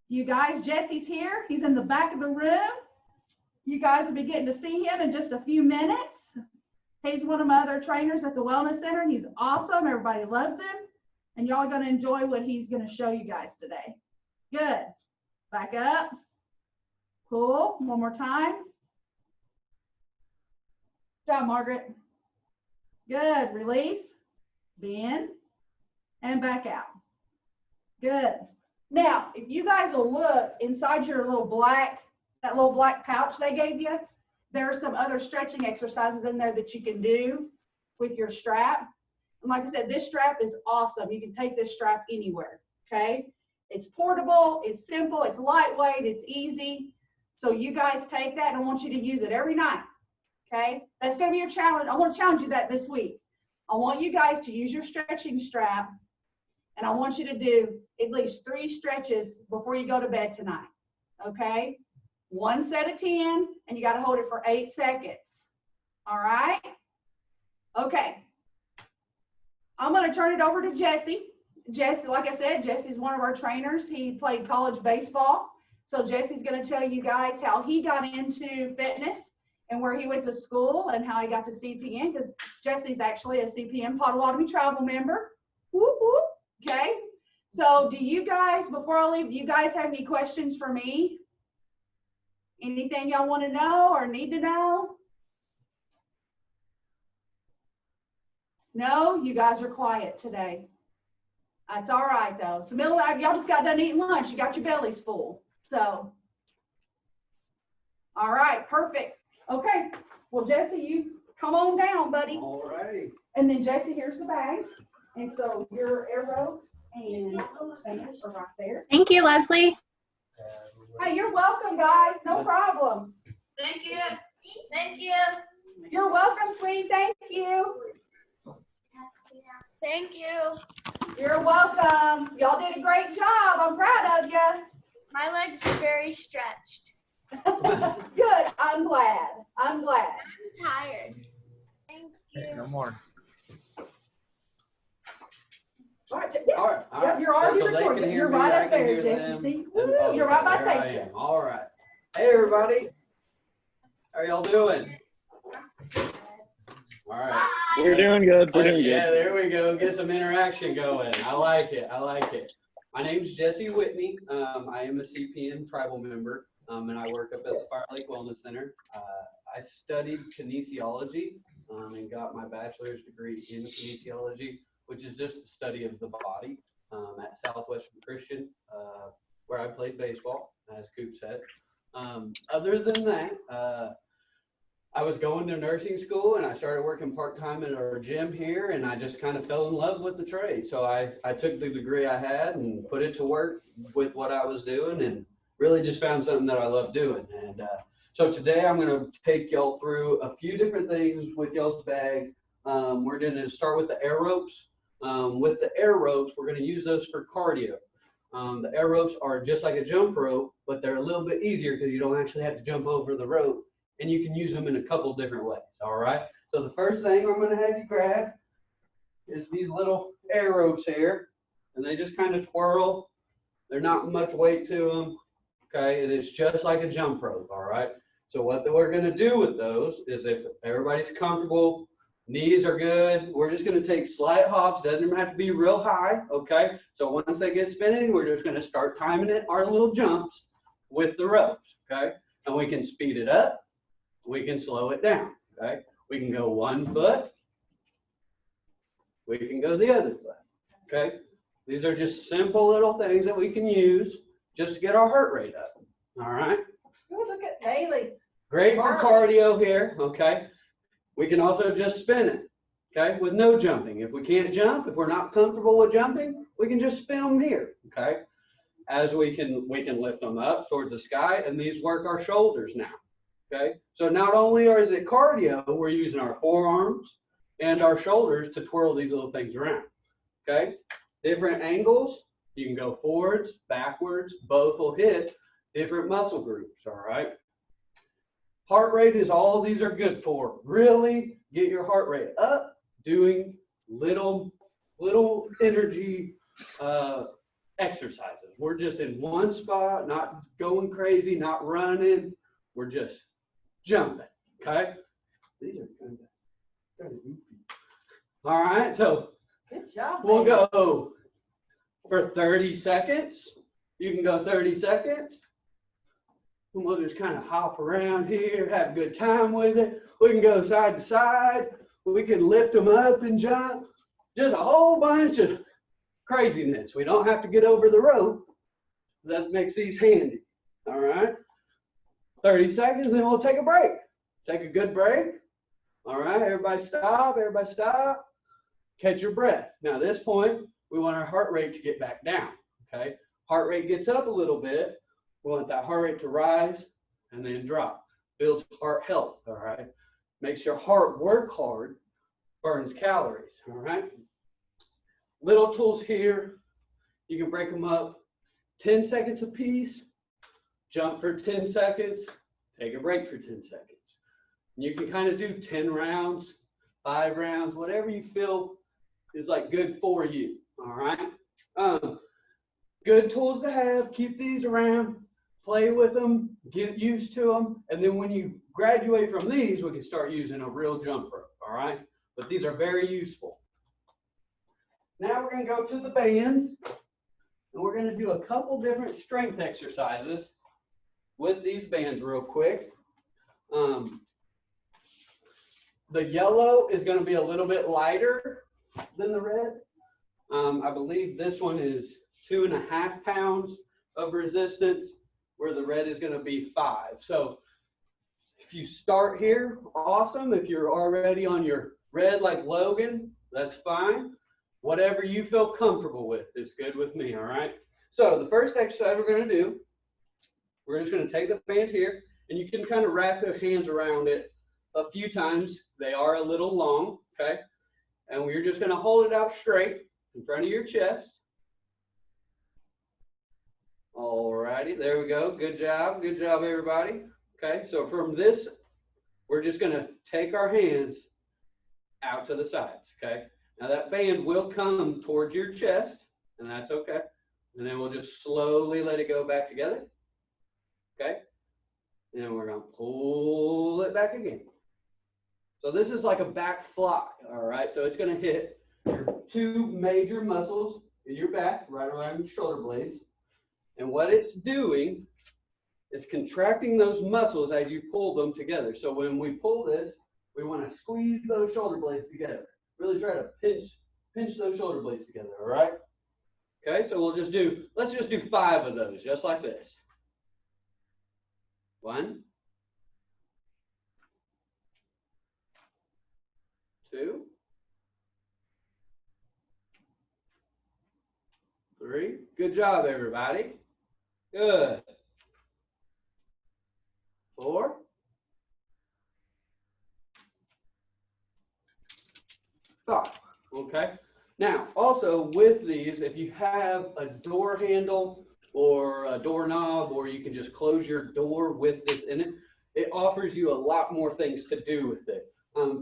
You guys, Jesse's here. He's in the back of the room. You guys will be getting to see him in just a few minutes. He's one of my other trainers at the Wellness Center. He's awesome. Everybody loves him. And y'all are going to enjoy what he's going to show you guys today. Good. Back up. Pull. One more time. Good job, Margaret. Good. Release. Bend. And back out. Good. Now, if you guys will look inside your that little black pouch they gave you, there are some other stretching exercises in there that you can do with your strap. And like I said, this strap is awesome. You can take this strap anywhere, okay? It's portable, it's simple, it's lightweight, it's easy. So you guys take that, and I want you to use it every night, okay? That's gonna be your challenge. I want to challenge you that this week. I want you guys to use your stretching strap, and I want you to do at least 3 stretches before you go to bed tonight, okay? 1 set of 10, and you got to hold it for 8 seconds. All right? Okay. I'm going to turn it over to Jesse. Jesse, like I said, Jesse's one of our trainers. He played college baseball. So Jesse's going to tell you guys how he got into fitness and where he went to school and how he got to CPN, because Jesse's actually a CPN Potawatomi tribal member. Whoop, whoop. Okay. So do you guys, before I leave, do you guys have any questions for me? Anything y'all want to know or need to know? No, you guys are quiet today. That's all right though. So y'all just got done eating lunch. You got your bellies full. So, all right, perfect. Okay. Well, Jesse, you come on down, buddy. All right. And then Jesse, here's the bag. And so your air ropes and things are right there. Thank you, Leslie. Hey, you're welcome, guys. No problem. Thank you. Thank you. You're welcome, sweetie. Thank you. Thank you. You're welcome. Y'all did a great job. I'm proud of you. My legs are very stretched. Good. I'm glad. I'm glad. I'm tired. Thank you. No more. All right. Yeah. All right. All right. You're already So they recording. can hear You're me, right I up can there, hear Jesse. them. See? And- Woo, you're right by there I Tasha. am. All right. Hey, everybody. How are y'all doing? All right. We're doing good. We're doing Yeah, good. there we go. Get some interaction going. I like it. I like it. My name's Jesse Whitney. I am a CPN tribal member, and I work up at the FireLake Wellness Center. I studied kinesiology and got my bachelor's degree in kinesiology, which is just the study of the body, at Southwestern Christian, where I played baseball, as Coop said. Other than that, I was going to nursing school and I started working part-time in our gym here, and I just kind of fell in love with the trade. So I took the degree I had and put it to work with what I was doing, and really just found something that I love doing. And so today I'm going to take y'all through a few different things with y'all's bags. We're going to start with the air ropes. With the air ropes, we're going to use those for cardio. The air ropes are just like a jump rope, but they're a little bit easier because you don't actually have to jump over the rope, and you can use them in a couple different ways. All right. So the first thing I'm going to have you grab is these little air ropes here, and they just kind of twirl. They're not much weight to them. Okay. And it's just like a jump rope. All right. So what we're going to do with those is, if everybody's comfortable, knees are good, we're just going to take slight hops. Doesn't have to be real high. Okay. So once they get spinning, we're just going to start timing it, our little jumps with the ropes. Okay. And we can speed it up. We can slow it down. Okay. We can go 1 foot. We can go the other foot. Okay. These are just simple little things that we can use just to get our heart rate up. All right. Ooh, look at Haley. Great for cardio here. Okay. We can also just spin it. Okay. With no jumping. If we can't jump, if we're not comfortable with jumping, we can just spin them here. Okay. As we can lift them up towards the sky, and these work our shoulders now. Okay. So not only is it cardio, we're using our forearms and our shoulders to twirl these little things around. Okay. Different angles. You can go forwards, backwards. Both will hit different muscle groups. All right. Heart rate is all these are good for. Really get your heart rate up doing little energy exercises. We're just in one spot, not going crazy, not running. We're just jumping. Okay. These are kind of goofy. All right. So Good job. we'll go for 30 seconds. You can go 30 seconds. And we'll just kind of hop around here, have a good time with it. We can go side to side. We can lift them up and jump. Just a whole bunch of craziness. We don't have to get over the rope. That makes these handy. All right. 30 seconds, and we'll take a break. Take a good break. All right, everybody stop, everybody stop. Catch your breath. Now at this point, we want our heart rate to get back down, okay? Heart rate gets up a little bit. We want that heart rate to rise and then drop. Builds heart health, all right? Makes your heart work hard, burns calories, all right? Little tools here. You can break them up 10 seconds apiece. Jump for 10 seconds, take a break for 10 seconds. And you can kind of do 10 rounds, 5 rounds, whatever you feel is like good for you, all right? Good tools to have, keep these around, play with them, get used to them, and then when you graduate from these, we can start using a real jump rope, all right? But these are very useful. Now we're gonna go to the bands, and we're gonna do a couple different strength exercises with these bands real quick. The yellow is going to be a little bit lighter than the red. I believe this one is 2.5 pounds of resistance, where the red is going to be 5. So if you start here, awesome. If you're already on your red like Logan, that's fine. Whatever you feel comfortable with is good with me, all right? So the first exercise we're going to do, we're just going to take the band here, and you can kind of wrap your hands around it a few times. They are a little long, okay? And we're just going to hold it out straight in front of your chest. All righty, there we go. Good job, everybody. Okay, so from this, we're just going to take our hands out to the sides, okay? Now that band will come towards your chest, and that's okay. And then we'll just slowly let it go back together. Okay, and we're going to pull it back again. So this is like a back flock, all right? So it's going to hit your 2 major muscles in your back, right around your shoulder blades. And what it's doing is contracting those muscles as you pull them together. So when we pull this, we want to squeeze those shoulder blades together. Really try to pinch those shoulder blades together, all right? Okay, so let's just do 5 of those, just like this. 1, 2, 3. Good job, everybody. Good. 4. 5. Okay. Now, also with these, if you have a door handle or a doorknob, or you can just close your door with this in it, it offers you a lot more things to do with it.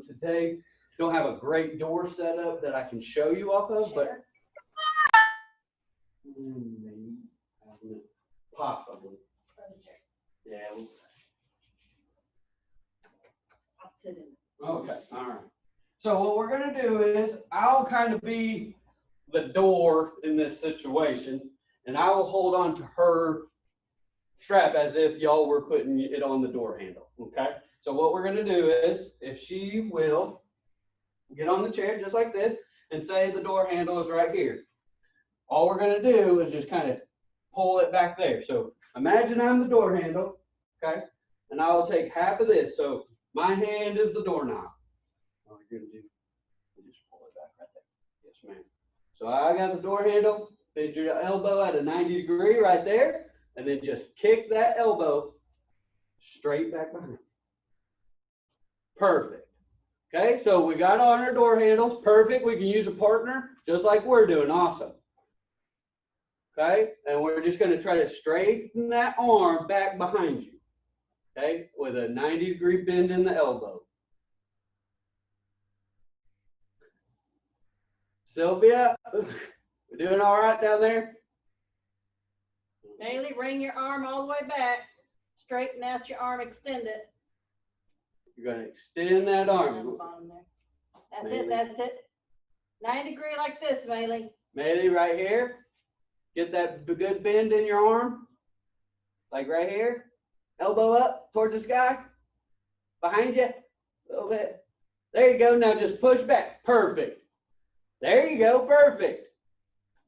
Today, don't have a great door setup that I can show you off of, but possibly. Yeah. I'll sit in. Okay, all right. So what we're gonna do is I'll kind of be the door in this situation, and I will hold on to her strap as if y'all were putting it on the door handle, okay? So what we're gonna do is, if she will get on the chair just like this, and say the door handle is right here. All we're gonna do is just kind of pull it back there. So imagine I'm the door handle, okay? And I will take half of this. So my hand is the doorknob. All you're gonna do is just pull it back right there. Yes, ma'am. So I got the door handle, bend your elbow at a 90 degree right there, and then just kick that elbow straight back behind. Perfect. Okay, so we got on our door handles. Perfect. We can use a partner just like we're doing. Awesome. Okay, and we're just going to try to straighten that arm back behind you. Okay, with a 90 degree bend in the elbow. Sylvia, we doing all right down there? Bailey, bring your arm all the way back. Straighten out your arm, extend it. You're going to extend that arm. That's it, that's it. 90 degree like this, Bailey. Bailey, right here. Get that good bend in your arm, like right here. Elbow up towards the sky. Behind you, a little bit. There you go. Now just push back. Perfect. There you go. Perfect.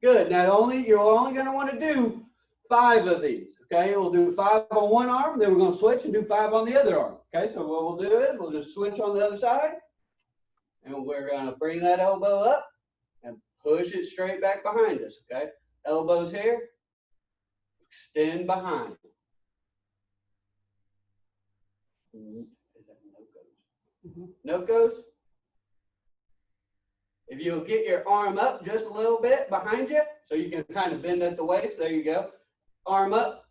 Good. Now you're only going to want to do 5 of these. Okay. We'll do 5 on one arm. Then we're going to switch and do 5 on the other arm. Okay. So what we'll do is we'll just switch on the other side. And we're going to bring that elbow up and push it straight back behind us. Okay. Elbows here. Extend behind. Is that no-goes? No-goes? If you'll get your arm up just a little bit behind you, so you can kind of bend at the waist, there you go. Arm up,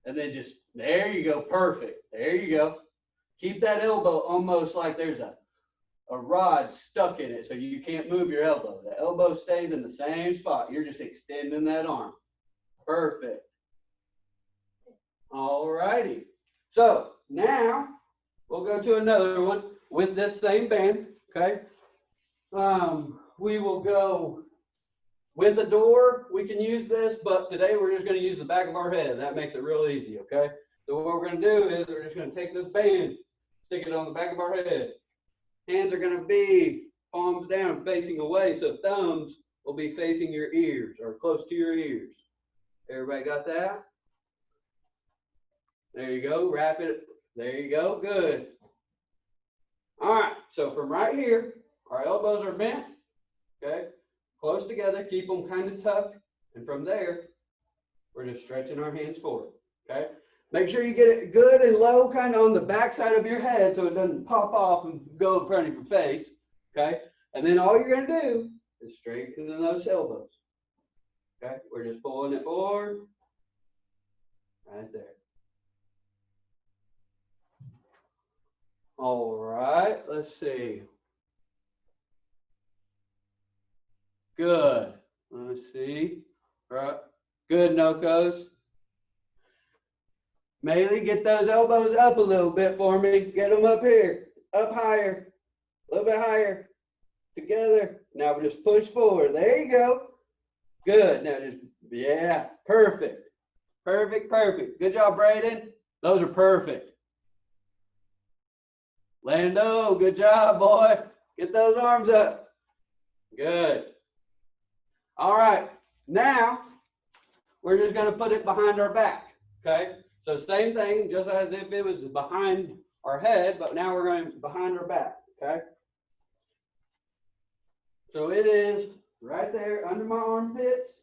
and then just, there you go, perfect. There you go. Keep that elbow almost like there's a rod stuck in it, so you can't move your elbow. The elbow stays in the same spot. You're just extending that arm. Perfect. All righty. So now we'll go to another one with this same band, okay? We will go with the door. We can use this, but today we're just going to use the back of our head. That makes it real easy, okay? So what we're going to do is we're just going to take this band, stick it on the back of our head. Hands are going to be palms down, facing away, so thumbs will be facing your ears or close to your ears. Everybody got that? There you go. Wrap it. There you go. Good. All right. So from right here, our elbows are bent. Okay. Close together. Keep them kind of tucked. And from there, we're just stretching our hands forward. Okay. Make sure you get it good and low, kind of on the back side of your head so it doesn't pop off and go in front of your face. Okay. And then all you're going to do is straighten those elbows. Okay. We're just pulling it forward. Right there. All right, let's see. Good. Let's see. Right. Good, Nokos. Maylee, get those elbows up a little bit for me. Get them up here. Up higher. A little bit higher. Together. Now we just push forward. There you go. Good. Now just, yeah, perfect. Perfect, perfect. Good job, Braden. Those are perfect. Lando, good job, boy. Get those arms up. Good. All right. Now, we're just going to put it behind our back. Okay? So same thing, just as if it was behind our head, but now we're going behind our back. Okay? So it is right there under my armpits,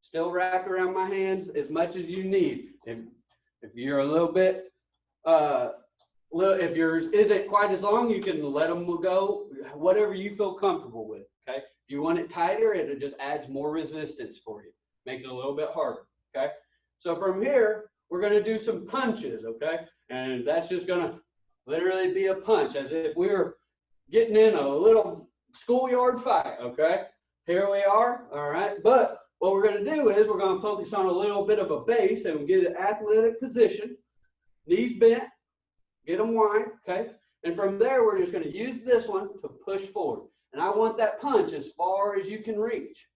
still wrapped around my hands as much as you need. If you're a little bit, if yours isn't quite as long, you can let them go, whatever you feel comfortable with, okay? If you want it tighter, it just adds more resistance for you. Makes it a little bit harder, okay? So from here, we're going to do some punches, okay? And that's just going to literally be a punch, as if we were getting in a little schoolyard fight, okay? Here we are, all right? But what we're going to do is we're going to focus on a little bit of a base and get an athletic position, knees bent. Get them wide, okay? And from there, we're just going to use this one to push forward. And I want that punch as far as you can reach.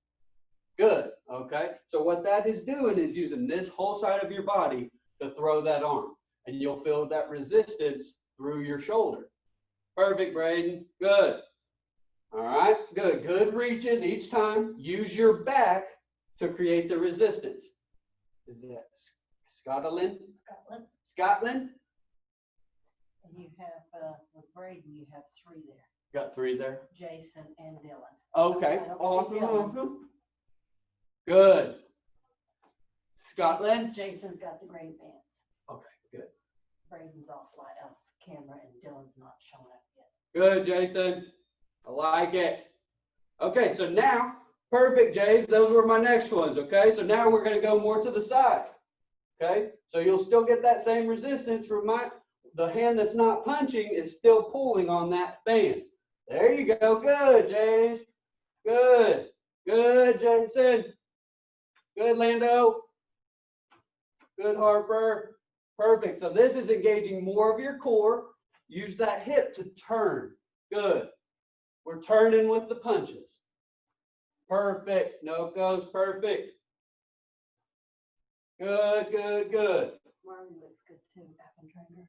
Good, okay? So what that is doing is using this whole side of your body to throw that arm. And you'll feel that resistance through your shoulder. Perfect, Braden. Good. All right, good. Good reaches each time. Use your back to create the resistance. Is that Scotland? Scotland. Scotland? And you have, with Braden, you have 3 there. Got 3 there. Jason and Dylan. Okay. I don't see Awesome. Dylan. Awesome. Good. Scotland. Jason's got the gray pants. Okay. Good. Braden's off camera and Dylan's not showing up yet. Good, Jason. I like it. Okay. So now, perfect, James. Those were my next ones. Okay. So now we're going to go more to the side. Okay. So you'll still get that same resistance from the hand that's not punching is still pulling on that band. There you go. Good, James. Good. Good, Jason. Good, Lando. Good, Harper. Perfect. So this is engaging more of your core. Use that hip to turn. Good. We're turning with the punches. Perfect. No goes. Perfect. Good, good, good. Marley looks good too, back and trainer.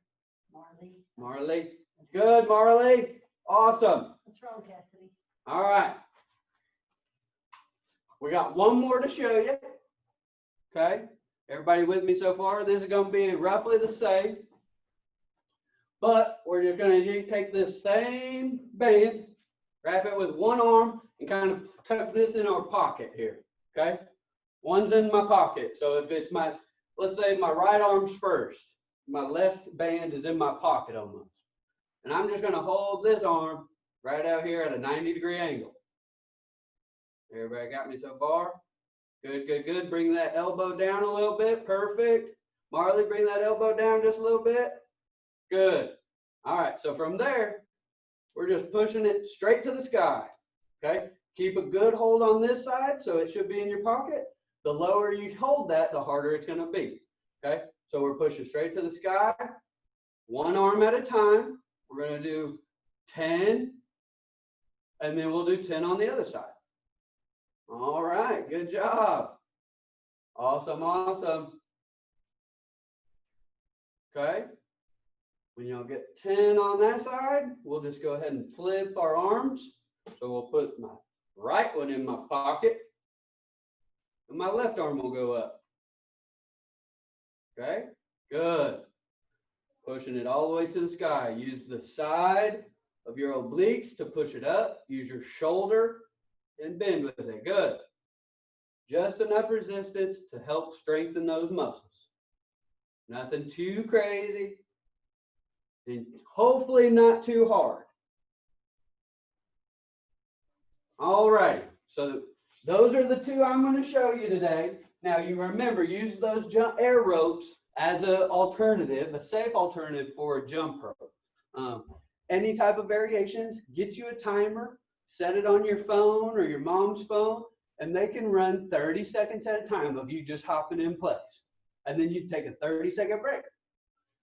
Marley. Marley. Good, Marley. Awesome. What's wrong, Cassidy? All right. We got one more to show you. Okay. Everybody with me so far? This is going to be roughly the same. But we're just going to take this same band, wrap it with one arm, and kind of tuck this in our pocket here. Okay. One's in my pocket. So if it's my, let's say my right arm's first, my left band is in my pocket almost. And I'm just going to hold this arm right out here at a 90-degree angle. Everybody got me so far? Good, good, good. Bring that elbow down a little bit. Perfect. Marley, bring that elbow down just a little bit. Good. All right. So from there, we're just pushing it straight to the sky. Okay. Keep a good hold on this side, so it should be in your pocket. The lower you hold that, the harder it's going to be. Okay. So we're pushing straight to the sky, one arm at a time. We're going to do 10, and then we'll do 10 on the other side. All right, good job. Awesome, awesome. Okay. When y'all get 10 on that side, we'll just go ahead and flip our arms. So we'll put my right one in my pocket, and my left arm will go up. Okay, good. Pushing it all the way to the sky. Use the side of your obliques to push it up. Use your shoulder and bend with it. Good. Just enough resistance to help strengthen those muscles. Nothing too crazy, and hopefully not too hard. All righty. So those are the two I'm going to show you today. Now you remember, use those jump air ropes as an alternative, a safe alternative for a jump rope. Any type of variations, get you a timer, set it on your phone or your mom's phone, and they can run 30 seconds at a time of you just hopping in place. And then you take a 30-second break.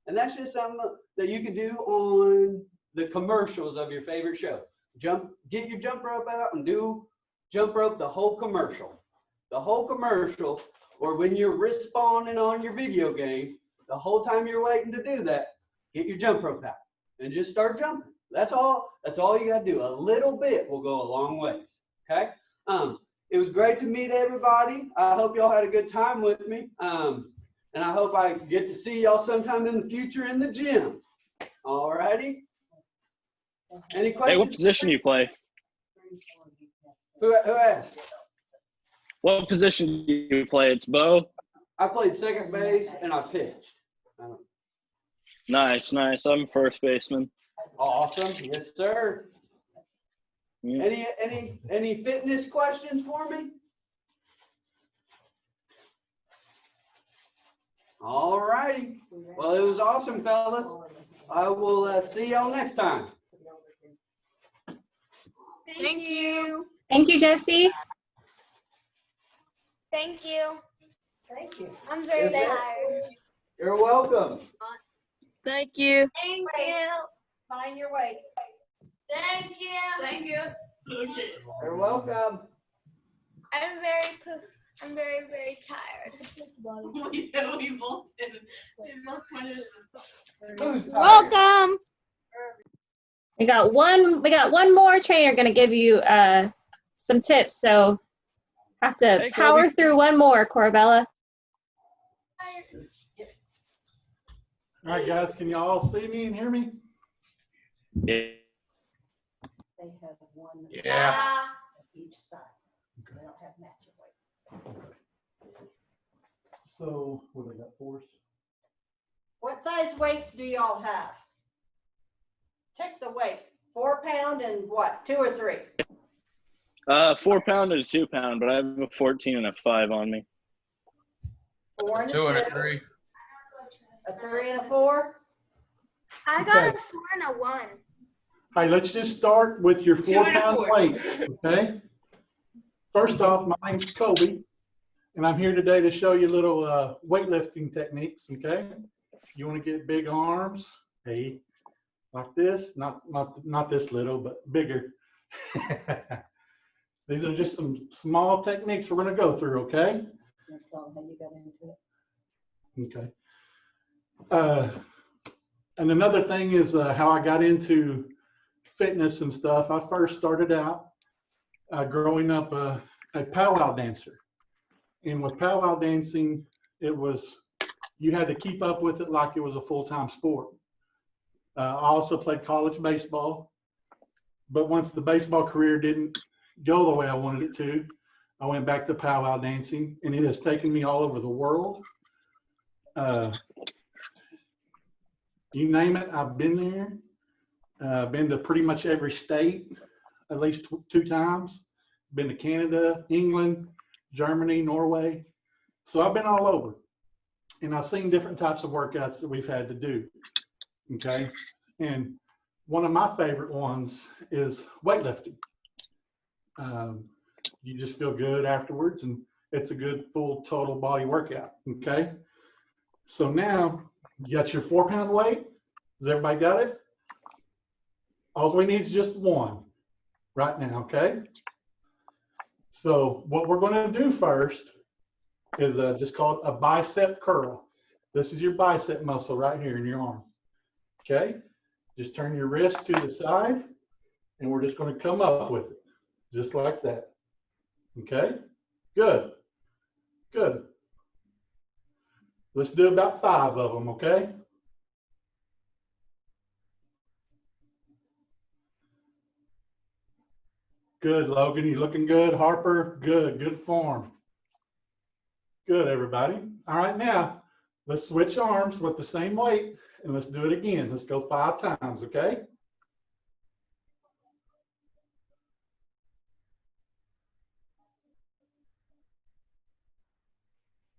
And that's just something that you can do on the commercials of your favorite show. Get your jump rope out and do jump rope the whole commercial. The whole commercial, or when you're respawning on your video game, the whole time you're waiting to do that, get your jump rope out and just start jumping. That's all you got to do. A little bit will go a long ways. Okay. It was great to meet everybody. I hope y'all had a good time with me. And I hope I get to see y'all sometime in the future in the gym. All righty. Any questions? Hey, what position do you play? Who asked? What position do you play? It's Bo. I played second base and I pitched. Nice, nice. I'm first baseman. Awesome. Yes, sir. Yeah. Any fitness questions for me? All righty. Well, it was awesome, fellas. I will see y'all next time. Thank you. Thank you, Jesse. Thank you. Thank you. I'm very Yes, tired. You're welcome. Thank you. Thank you. Find your way. Thank you. Thank you. You're welcome. I'm very, very tired. Yeah, we both did. Who's tired? Welcome. We got one more trainer going to give you some tips. So have to Hey, power Kobe. through one more, Corbella. All right, guys, can you all see me and hear me? Yeah. They have one. Yeah. Each side. They don't have matching weight. So, what do they got for us? What size weights do y'all have? Check the weight. 4 pound and what? 2 or 3? 4 pound and a 2 pound, but I have a 14 and a 5 on me. 4 and a 2 and a 2. 3. A 3 and a 4. I got Okay. a 4 and a 1. All right, let's just start with your 4 and a pound 4. weight, okay? First off, my name's Kobe, and I'm here today to show you little weightlifting techniques, okay? You want to get big arms, hey, like this, not this little, but bigger. These are just some small techniques we're going to go through, okay? Tell them how you got into it. Okay. And another thing is how I got into fitness and stuff. I first started out growing up a powwow dancer. And with powwow dancing, it was, you had to keep up with it like it was a full-time sport. I also played college baseball, but once the baseball career didn't go the way I wanted it to, I went back to powwow dancing, and it has taken me all over the world. You name it, I've been there. Been to pretty much every state, at least 2 times. Been to Canada, England, Germany, Norway. So I've been all over. And I've seen different types of workouts that we've had to do. Okay. And one of my favorite ones is weightlifting. You just feel good afterwards, and it's a good full total body workout. Okay. So now you got your 4-pound weight. Has everybody got it? All we need is just one right now. Okay. So what we're going to do first is just called a bicep curl. This is your bicep muscle right here in your arm. Okay. Just turn your wrist to the side, and we're just going to come up with it, just like that. Okay. Good. Good. Let's do about 5 of them. Okay. Good, Logan. You looking good? Harper, good. Good form. Good, everybody. All right, now let's switch arms with the same weight, and let's do it again. Let's go 5 times, okay?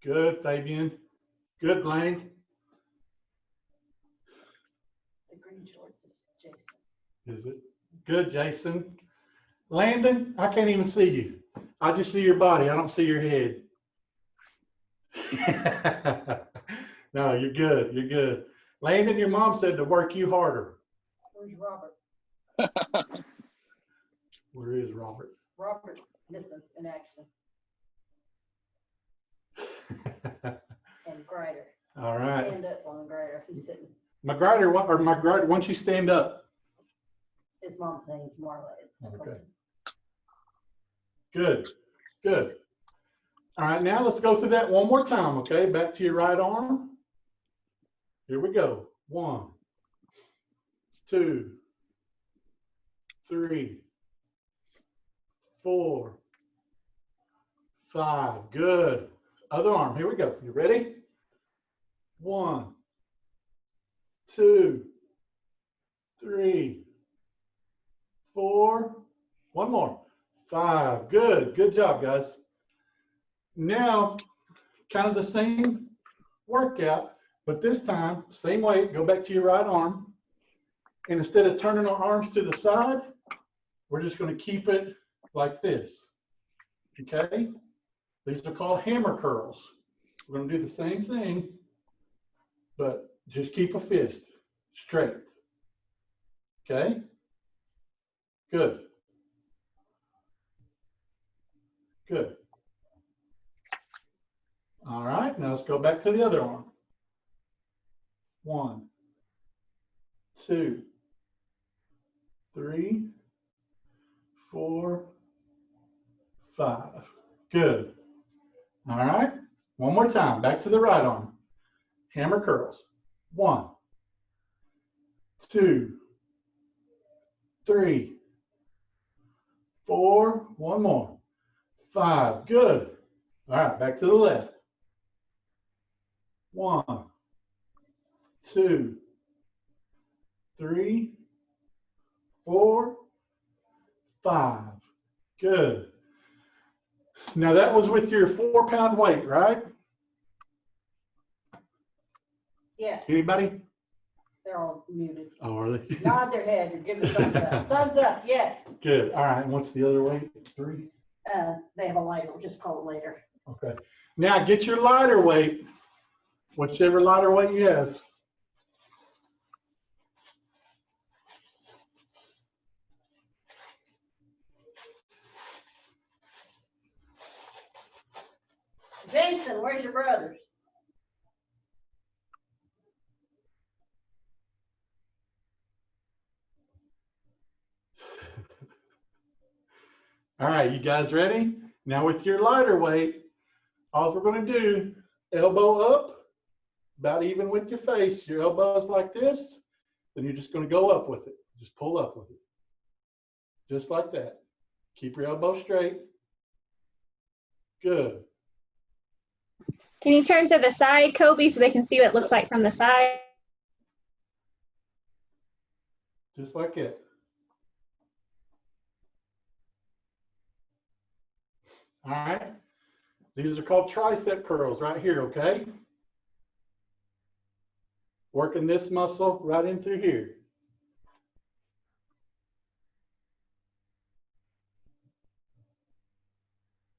Good, Fabian. Good, Blaine. The green shorts is Jason. Is it? Good, Jason. Landon, I can't even see you. I just see your body. I don't see your head. No, you're good. You're good. Landon, your mom said to work you harder. Where's Robert? Where is Robert? Robert's missing in action. And Grider. All right. Stand up on Grider. He's sitting. McGrider, why don't you stand up? His mom's saying it's Marla. Okay. Good. Good. All right, now let's go through that one more time, okay? Back to your right arm. Here we go. 1, 2, 3, 4, 5. Good. Other arm. Here we go. You ready? 1, 2, 3, 4. One more. 5. Good. Good job, guys. Now, kind of the same workout, but this time, same weight. Go back to your right arm. And instead of turning our arms to the side, we're just going to keep it like this. Okay? These are called hammer curls. We're going to do the same thing, but just keep a fist straight. Okay? Good. Good. All right, now let's go back to the other arm. 1, 2, 3, 4, 5. Good. All right, one more time. Back to the right arm. Hammer curls. 1, 2, 3, 4. One more. 5. Good. All right, back to the left. 1, 2, 3, 4, 5. Good. Now that was with your 4-pound weight, right? Yes. Anybody? They're all muted. Oh, are they? Nod their head. You're giving thumbs up. Thumbs up. Yes. Good. All right. And what's the other weight? 3? They have a lighter. We'll just call it later. Okay. Now get your lighter weight, whichever lighter weight you have. Jason, where's your brothers? All right, you guys ready? Now with your lighter weight, all we're going to do, elbow up, about even with your face. Your elbow's like this, then you're just going to go up with it. Just pull up with it. Just like that. Keep your elbow straight. Good. Can you turn to the side, Kobe, so they can see what it looks like from the side? Just like it. All right. These are called tricep curls right here, okay? Working this muscle right in through here.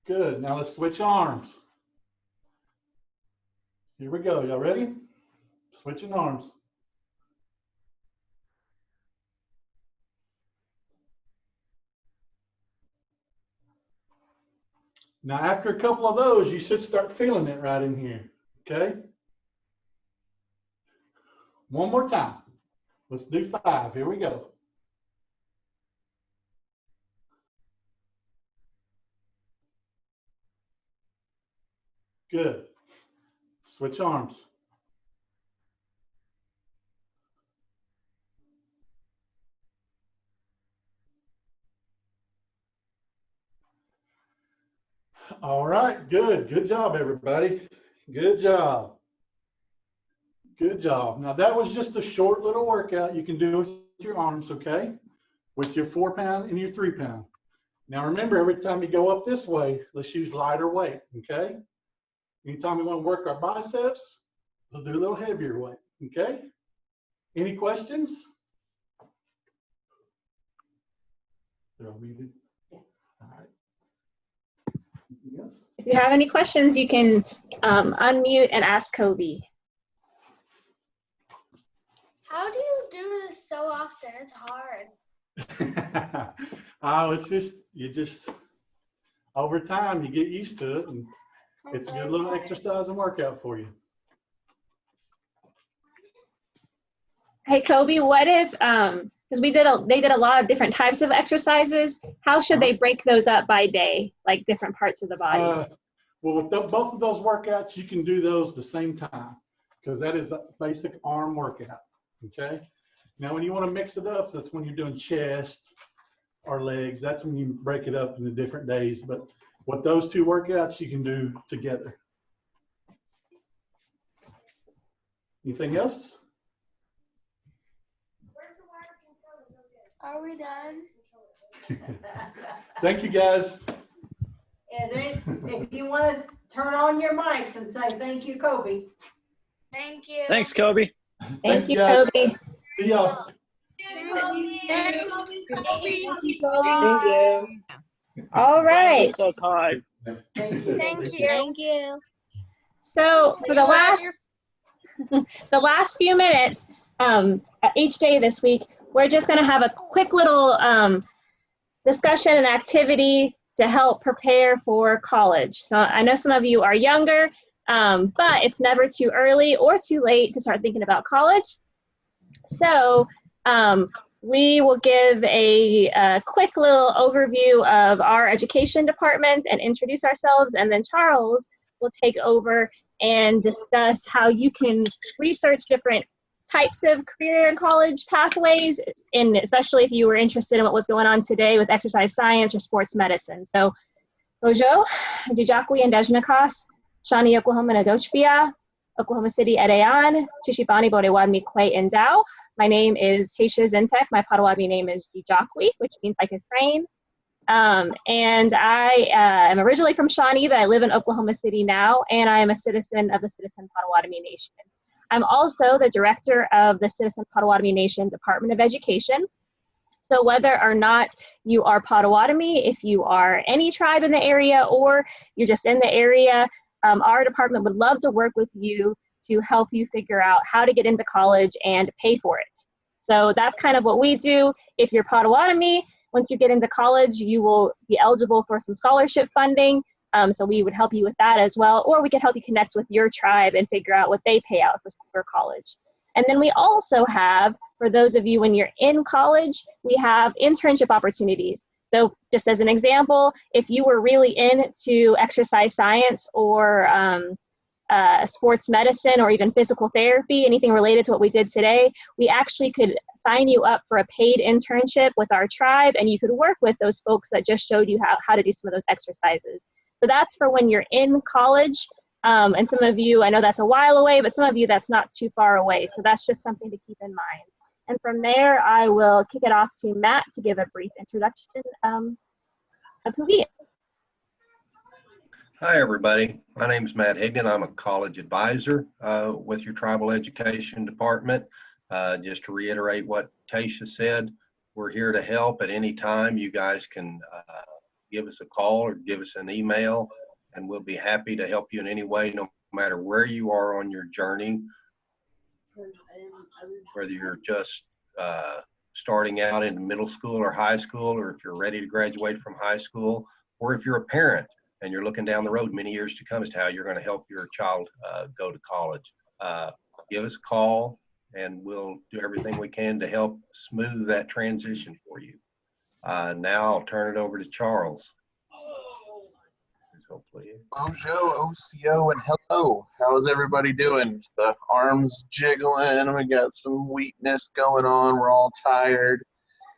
Good. Now let's switch arms. Here we go. Y'all ready? Switching arms. Now, after a couple of those, you should start feeling it right in here, okay? One more time. Let's do 5. Here we go. Good. Switch arms. All right, good. Good job, everybody. Good job. Good job. Now, that was just a short little workout you can do with your arms, okay? With your 4-pound and your 3-pound. Now, remember, every time you go up this way, let's use lighter weight, okay? Anytime we want to work our biceps, let's do a little heavier weight, okay? Any questions? They're all muted. All right. Yes. If you have any questions, you can unmute and ask Kobe. How do you do this so often? It's hard. Oh, it's just, over time, you get used to it, and it's a good little exercise and workout for you. Hey, Kobe, what if, because they did a lot of different types of exercises, how should they break those up by day, like different parts of the body? Well, with both of those workouts, you can do those the same time, because that is a basic arm workout, okay? Now, when you want to mix it up, that's when you're doing chest or legs. That's when you break it up into different days. But with those 2 workouts, you can do together. Anything else? Are we done? Thank you, guys. And then if you want to turn on your mics and say thank you, Kobe. Thank you. Thanks, Kobe. Thank you, guys. Kobe. See y'all. Thank you. All right. Says hi. Thank you. Thank you. So for the last few minutes, each day this week, we're just going to have a quick little discussion and activity to help prepare for college. So I know some of you are younger, but it's never too early or too late to start thinking about college. So we will give a quick little overview of our education department and introduce ourselves, and then Charles will take over and discuss how you can research different types of career and college pathways, and especially if you were interested in what was going on today with exercise science or sports medicine. So, Bojo, Jijakwi and Dejnakas, Shani Oklahoma Nadochpia, Oklahoma City Edean, Chishipani Bodewadmi Kwe and Dow. My name is Heisha Zentek. My Potawatomi name is Jijakwi, which means I can train. And I am originally from Shawnee, but I live in Oklahoma City now, and I am a citizen of the Citizen Potawatomi Nation. I'm also the director of the Citizen Potawatomi Nation Department of Education. So whether or not you are Potawatomi, if you are any tribe in the area, or you're just in the area, our department would love to work with you to help you figure out how to get into college and pay for it. So that's kind of what we do. If you're Potawatomi, once you get into college, you will be eligible for some scholarship funding. So we would help you with that as well, or we could help you connect with your tribe and figure out what they pay out for college. And then we also have, for those of you when you're in college, we have internship opportunities. So just as an example, if you were really into exercise science or sports medicine or even physical therapy, anything related to what we did today, we actually could sign you up for a paid internship with our tribe, and you could work with those folks that just showed you how to do some of those exercises. So that's for when you're in college. And some of you, I know that's a while away, but some of you that's not too far away. So that's just something to keep in mind. And from there, I will kick it off to Matt to give a brief introduction of who he is. Hi, everybody. My name is Matt Higdon. I'm a college advisor with your Tribal Education Department. Just to reiterate what Tasha said, we're here to help at any time. You guys can give us a call or give us an email, and we'll be happy to help you in any way, no matter where you are on your journey, whether you're just starting out in middle school or high school, or if you're ready to graduate from high school, or if you're a parent and you're looking down the road many years to come as to how you're going to help your child go to college. Give us a call, and we'll do everything we can to help smooth that transition for you. Now I'll turn it over to Charles. Hopefully. Bojo, OCO, and hello. How's everybody doing? The arms jiggling. We got some weakness going on. We're all tired.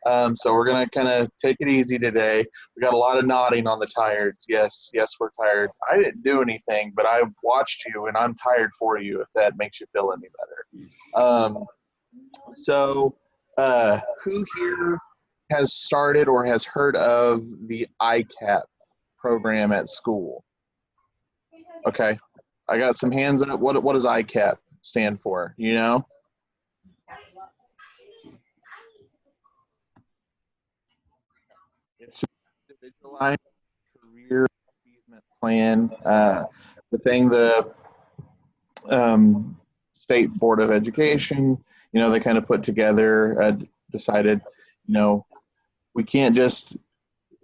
So we're going to kind of take it easy today. We got a lot of nodding on the tireds. Yes, we're tired. I didn't do anything, but I watched you, and I'm tired for you, if that makes you feel any better. Who here has started or has heard of the ICAP program at school? Okay, I got some hands up. What does ICAP stand for? You know? It's individualized career achievement plan. The thing the State Board of Education, they kind of put together, decided, we can't just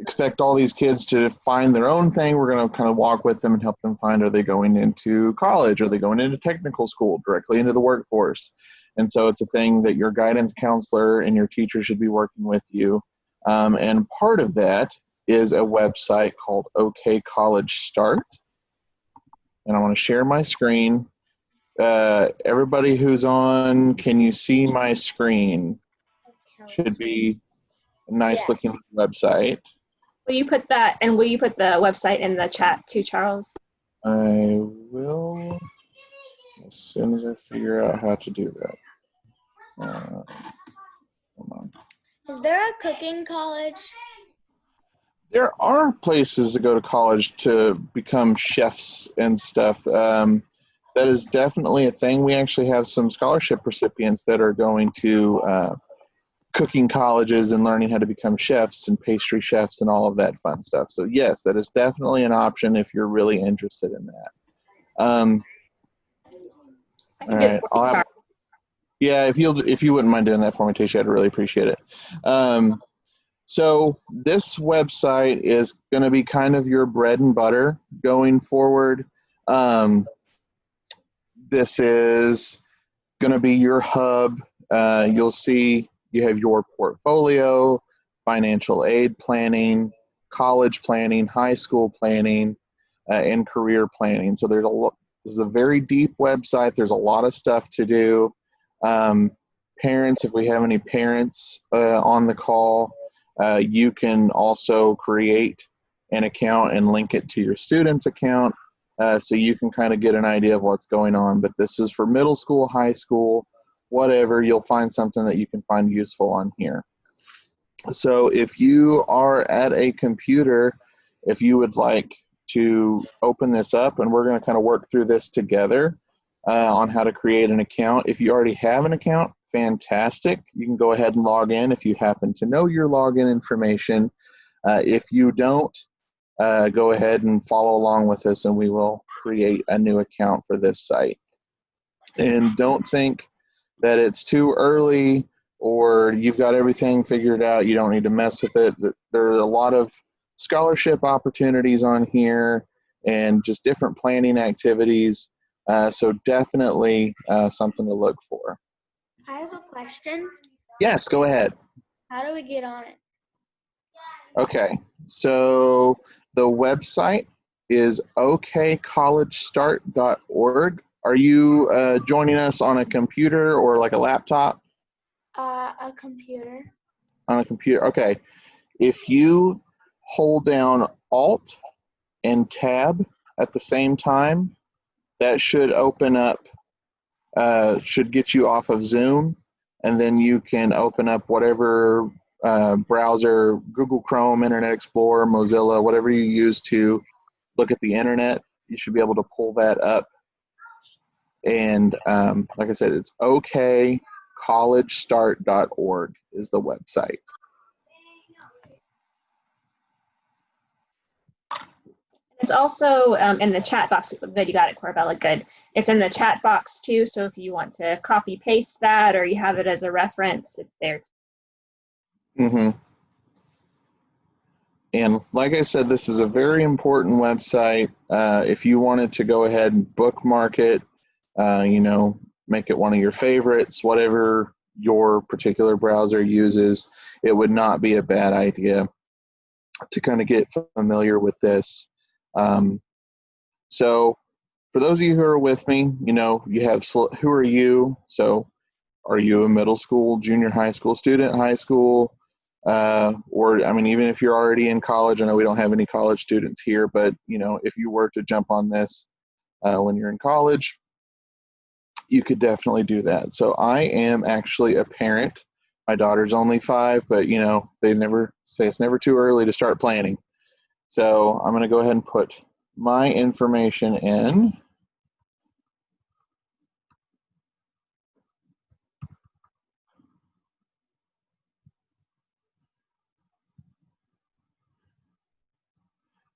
expect all these kids to find their own thing. We're going to kind of walk with them and help them find, are they going into college? Are they going into technical school, directly into the workforce? And so it's a thing that your guidance counselor and your teacher should be working with you. And part of that is a website called OK College Start. And I want to share my screen. Everybody who's on, can you see my screen? Should be a nice looking website. Will you put that, and will you put the website in the chat too, Charles? I will, as soon as I figure out how to do that. Hold on. Is there a cooking college? There are places to go to college to become chefs and stuff. That is definitely a thing. We actually have some scholarship recipients that are going to cooking colleges and learning how to become chefs and pastry chefs and all of that fun stuff. So yes, that is definitely an option if you're really interested in that. All right, if you wouldn't mind doing that for me, Tasha, I'd really appreciate it. So this website is going to be kind of your bread and butter going forward. This is going to be your hub. You'll see you have your portfolio, financial aid planning, college planning, high school planning, and career planning. So this is a very deep website. There's a lot of stuff to do. Parents, if we have any parents on the call, you can also create an account and link it to your student's account, so you can kind of get an idea of what's going on. But this is for middle school, high school, whatever. You'll find something that you can find useful on here. So if you are at a computer, if you would like to open this up, and we're going to kind of work through this together on how to create an account. If you already have an account, fantastic. You can go ahead and log in if you happen to know your login information. If you don't, go ahead and follow along with us, and we will create a new account for this site. And don't think that it's too early or you've got everything figured out. You don't need to mess with it. There are a lot of scholarship opportunities on here and just different planning activities. So definitely something to look for. I have a question. Yes, go ahead. How do we get on it? Okay, so the website is okcollegestart.org. Are you joining us on a computer or like a laptop? A computer. On a computer, okay. If you hold down Alt and Tab at the same time, that should open up, should get you off of Zoom, and then you can open up whatever browser, Google Chrome, Internet Explorer, Mozilla, whatever you use to look at the internet. You should be able to pull that up. And like I said, it's okcollegestart.org is the website. It's also in the chat box. Good, you got it, Corbella. Good. It's in the chat box too. So if you want to copy paste that or you have it as a reference, it's there. Mm-hmm. And like I said, this is a very important website. If you wanted to go ahead and bookmark it, you know, make it one of your favorites, whatever your particular browser uses, it would not be a bad idea to kind of get familiar with this. So for those of you who are with me, you know, you have, who are you? So are you a middle school, junior high school student, high school, or, I mean, even if you're already in college, I know we don't have any college students here, but, you know, if you were to jump on this when you're in college, you could definitely do that. So I am actually a parent. My daughter's only 5, but, you know, they never say it's never too early to start planning. So I'm going to go ahead and put my information in.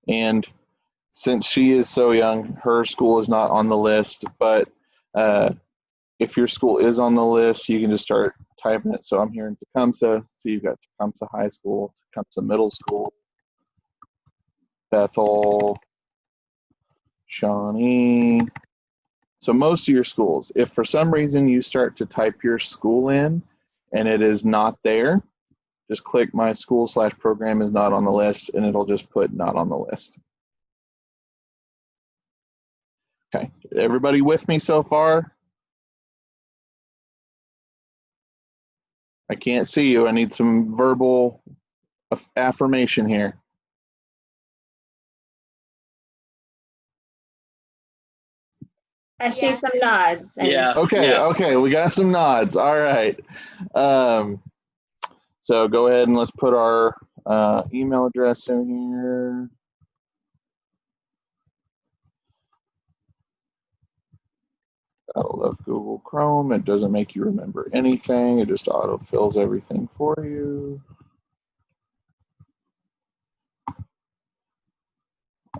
And since she is so young, her school is not on the list, but if your school is on the list, you can just start typing it. So I'm here in Tecumseh, so you've got Tecumseh High School, Tecumseh Middle School, Bethel, Shawnee. So most of your schools, if for some reason you start to type your school in and it is not there, just click my school/program is not on the list and it'll just put not on the list. Okay, everybody with me so far? I can't see you. I need some verbal affirmation here. I see some nods. Yeah. Okay, Yeah. okay, we got some nods. All right. So go ahead and let's put our email address in here. I love Google Chrome. It doesn't make you remember anything. It just auto-fills everything for you.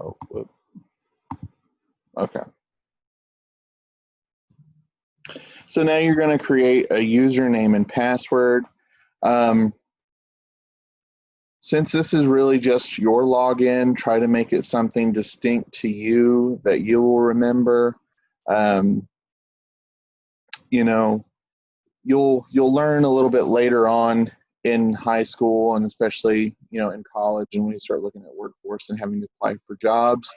Oh, whoop. Okay. So now you're going to create a username and password. Since this is really just your login, try to make it something distinct to you that you will remember. You know, you'll learn a little bit later on in high school and especially, you know, in college and when you start looking at workforce and having to apply for jobs,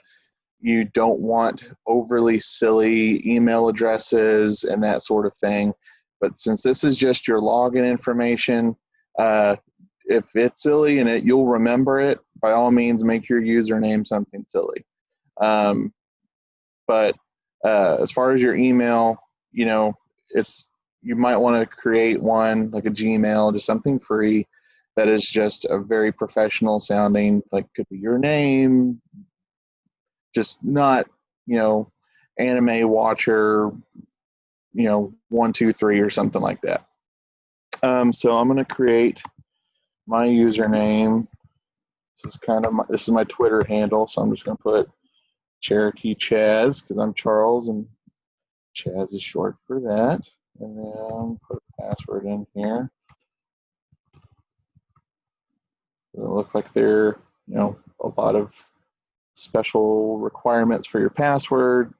you don't want overly silly email addresses and that sort of thing. But since this is just your login information, if it's silly and you'll remember it, by all means, make your username something silly. But as far as your email, you know, you might want to create one like a Gmail, just something free that is just a very professional sounding, like could be your name, just not, you know, anime watcher, you know, 123 or something like that. So I'm going to create my username. This is kind of this is my Twitter handle, so I'm just going to put Cherokee Chaz because I'm Charles and Chaz is short for that. And then put a password in here. It looks like there, you know, a lot of special requirements for your password.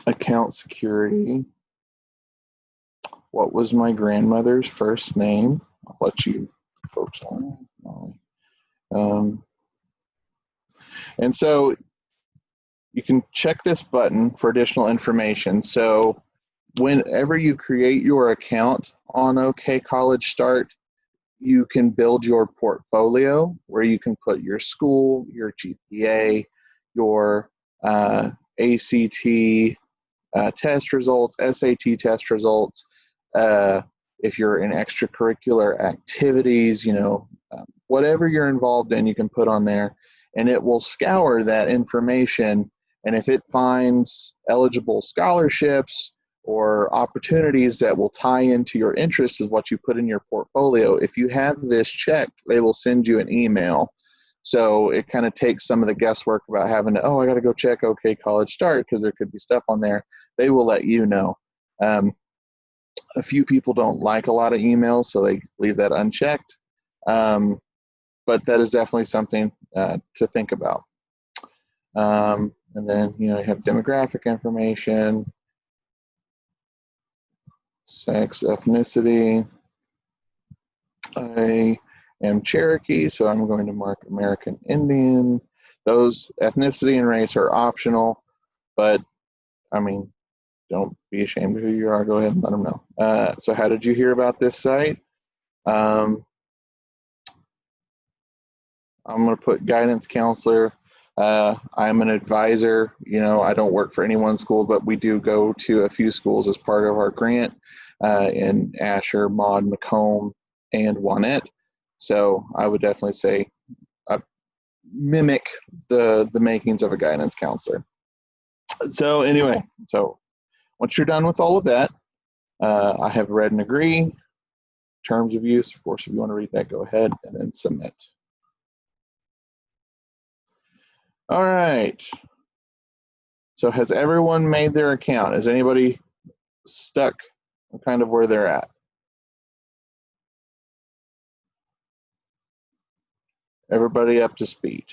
Account security. What was my grandmother's first name? I'll let you folks know. And so you can check this button for additional information. So whenever you create your account on OK College Start, you can build your portfolio where you can put your school, your GPA, your ACT test results, SAT test results. If you're in extracurricular activities, whatever you're involved in, you can put on there, and it will scour that information. And if it finds eligible scholarships or opportunities that will tie into your interests is what you put in your portfolio, if you have this checked, they will send you an email. So it kind of takes some of the guesswork about having to, I got to go check OK College Start because there could be stuff on there. They will let you know. A few people don't like a lot of emails, so they leave that unchecked. But that is definitely something to think about. And then, you have demographic information, sex, ethnicity. I am Cherokee, so I'm going to mark American Indian. Those ethnicity and race are optional, but don't be ashamed of who you are. Go ahead and let them know. So how did you hear about this site? I'm going to put guidance counselor. I'm an advisor. I don't work for any one school, but we do go to a few schools as part of our grant in Asher, Maud, Macomb, and Wanette. So I would definitely say mimic the makings of a guidance counselor. So anyway, once you're done with all of that, I have read and agree. Terms of use, of course, if you want to read that, go ahead and then submit. All right. So has everyone made their account? Is anybody stuck kind of where they're at? Everybody up to speed?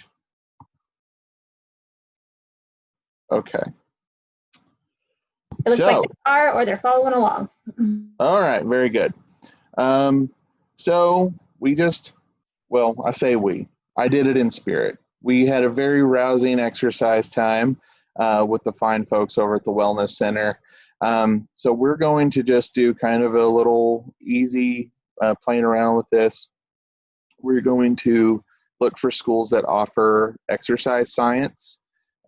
Okay. It looks like they are, or they're following along. All right, very good. So I did it in spirit. We had a very rousing exercise time with the fine folks over at the Wellness Center. So we're going to just do kind of a little easy playing around with this. We're going to look for schools that offer exercise science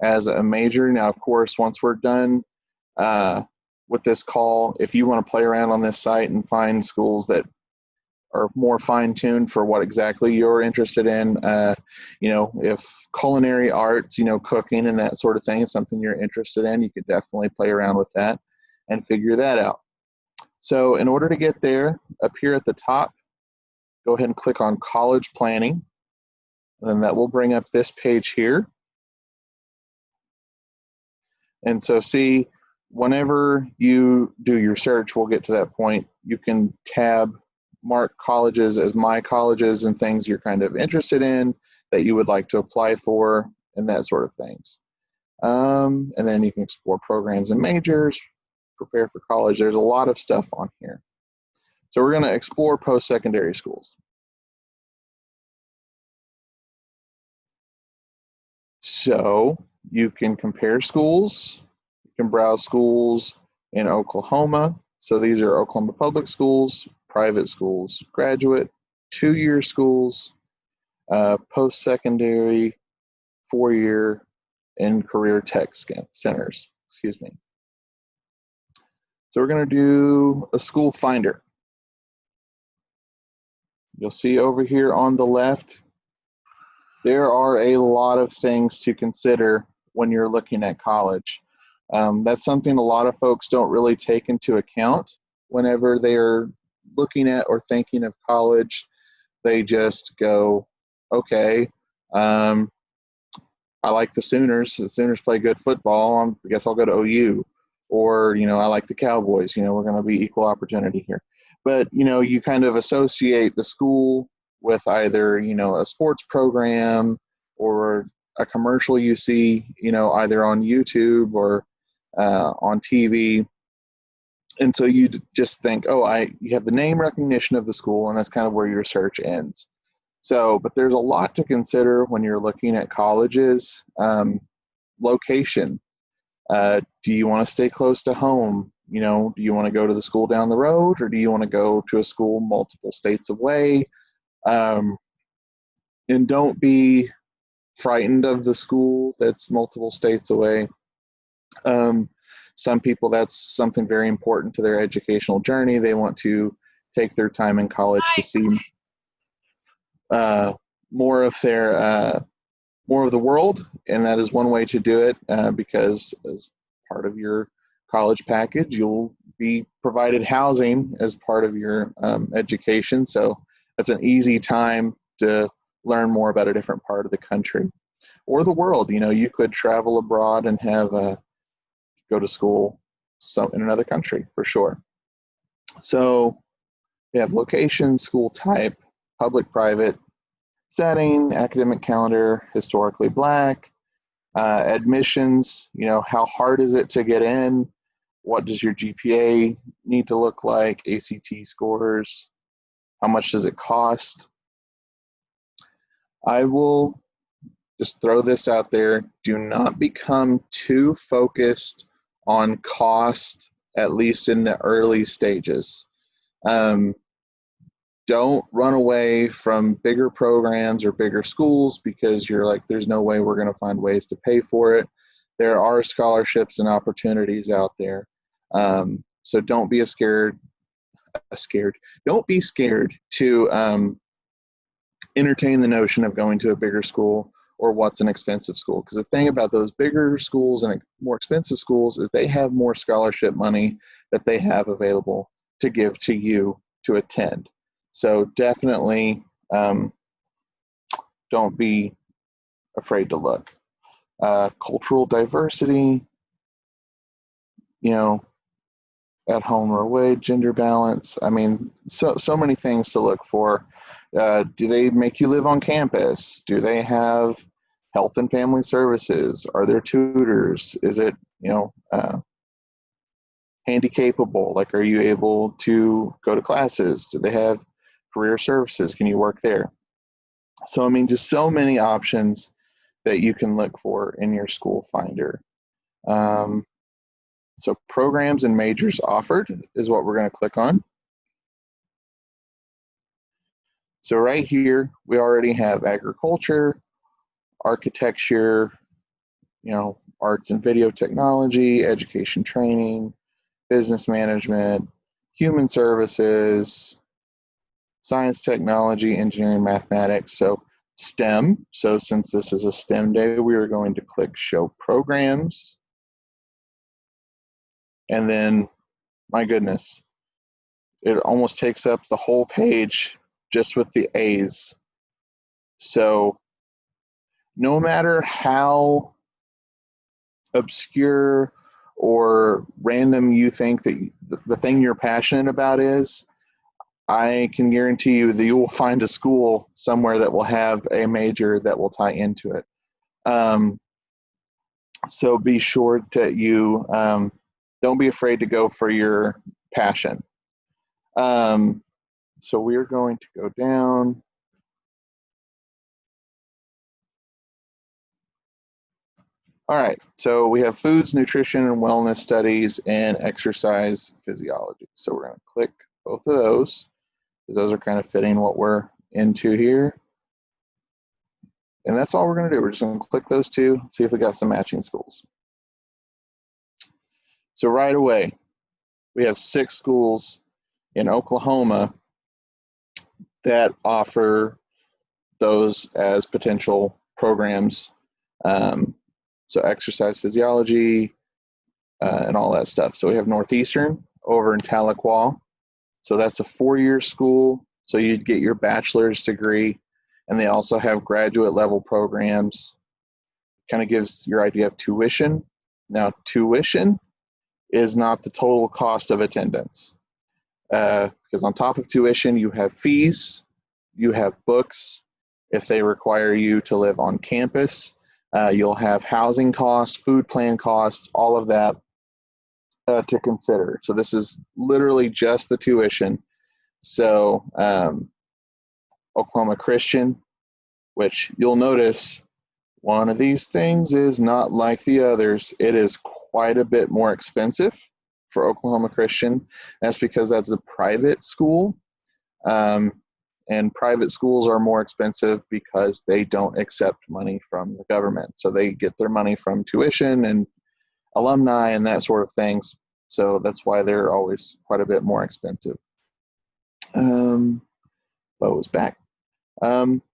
as a major. Now, of course, once we're done with this call, if you want to play around on this site and find schools that are more fine-tuned for what exactly you're interested in, if culinary arts, cooking and that sort of thing is something you're interested in, you could definitely play around with that and figure that out. So in order to get there, up here at the top, go ahead and click on college planning, and then that will bring up this page here. And so see, whenever you do your search, we'll get to that point, you can mark colleges as my colleges and things you're kind of interested in that you would like to apply for and that sort of things. And then you can explore programs and majors, prepare for college. There's a lot of stuff on here. So we're going to explore post-secondary schools. So you can compare schools, you can browse schools in Oklahoma. So these are Oklahoma public schools, private schools, graduate, 2-year schools, post-secondary, 4-year, and career tech centers, excuse me. So we're going to do a school finder. You'll see over here on the left, there are a lot of things to consider when you're looking at college. That's something a lot of folks don't really take into account whenever they're looking at or thinking of college. They just go, okay, I like the Sooners. The Sooners play good football. I guess I'll go to OU. Or, I like the Cowboys. We're going to be equal opportunity here. But, you kind of associate the school with either, a sports program or a commercial you see, either on YouTube or on TV. And so you just think, you have the name recognition of the school, and that's kind of where your search ends. So, but there's a lot to consider when you're looking at colleges. Location. Do you want to stay close to home? You know, do you want to go to the school down the road, or do you want to go to a school multiple states away? And don't be frightened of the school that's multiple states away. Some people, that's something very important to their educational journey. They want to take their time in college to see more of the world, and that is one way to do it, because as part of your college package, you'll be provided housing as part of your education. So that's an easy time to learn more about a different part of the country or the world. You know, you could travel abroad and have go to school in another country for sure. So we have location, school type, public, private, setting, academic calendar, historically Black, admissions, you know, how hard is it to get in? What does your GPA need to look like? ACT scores, how much does it cost? I will just throw this out there. Do not become too focused on cost, at least in the early stages. Don't run away from bigger programs or bigger schools because you're like, there's no way we're going to find ways to pay for it. There are scholarships and opportunities out there. So don't be don't be scared to entertain the notion of going to a bigger school or what's an expensive school. Because the thing about those bigger schools and more expensive schools is they have more scholarship money that they have available to give to you to attend. So definitely don't be afraid to look. Cultural diversity, you know, at home or away, gender balance. I mean, so many things to look for. Do they make you live on campus? Do they have health and family services? Are there tutors? Is it, you know, handy capable? Like, are you able to go to classes? Do they have career services? Can you work there? So, I mean, just so many options that you can look for in your school finder. So programs and majors offered is what we're going to click on. So right here, we already have agriculture, architecture, you know, arts and video technology, education training, business management, human services, science, technology, engineering, mathematics. So STEM. So since this is a STEM day, we are going to click show programs. And then, my goodness, it almost takes up the whole page just with the A's. So no matter how obscure or random you think that the thing you're passionate about is, I can guarantee you that you will find a school somewhere that will have a major that will tie into it. So be sure that you don't be afraid to go for your passion. So we are going to go down. All right, so we have foods, nutrition, and wellness studies, and exercise physiology. So we're gonna click both of those, because those are kind of fitting what we're into here. And that's all we're gonna do. We're just gonna click those two, see if we got some matching schools. So right away, we have 6 schools in Oklahoma that offer those as potential programs. So exercise physiology and all that stuff. So we have Northeastern over in Tahlequah. So that's a 4-year school. So you'd get your bachelor's degree, and they also have graduate level programs. Kind of gives your idea of tuition. Now, tuition is not the total cost of attendance. Because on top of tuition, you have fees, you have books. If they require you to live on campus, you'll have housing costs, food plan costs, all of that to consider. So this is literally just the tuition. So Oklahoma Christian, which you'll notice one of these things is not like the others. It is quite a bit more expensive for Oklahoma Christian. That's because that's a private school. And private schools are more expensive because they don't accept money from the government. So they get their money from tuition and alumni and that sort of things. So that's why they're always quite a bit more expensive. Bo was back.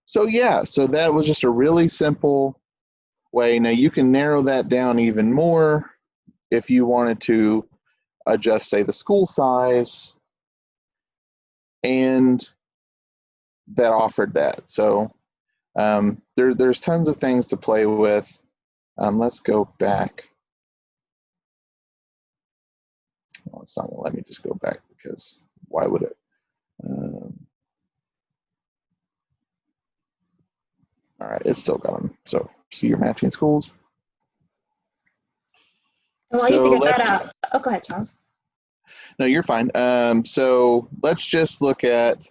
So yeah, so that was just a really simple way. Now you can narrow that down even more if you wanted to adjust, say, the school size, and that offered that. So there's tons of things to play with. Let's go back. Well, it's not going to let me just go back because why would it? All right, it's still going. So see your matching schools. And while you figure that out, oh, go ahead, Charles. No, you're fine. So let's just look at,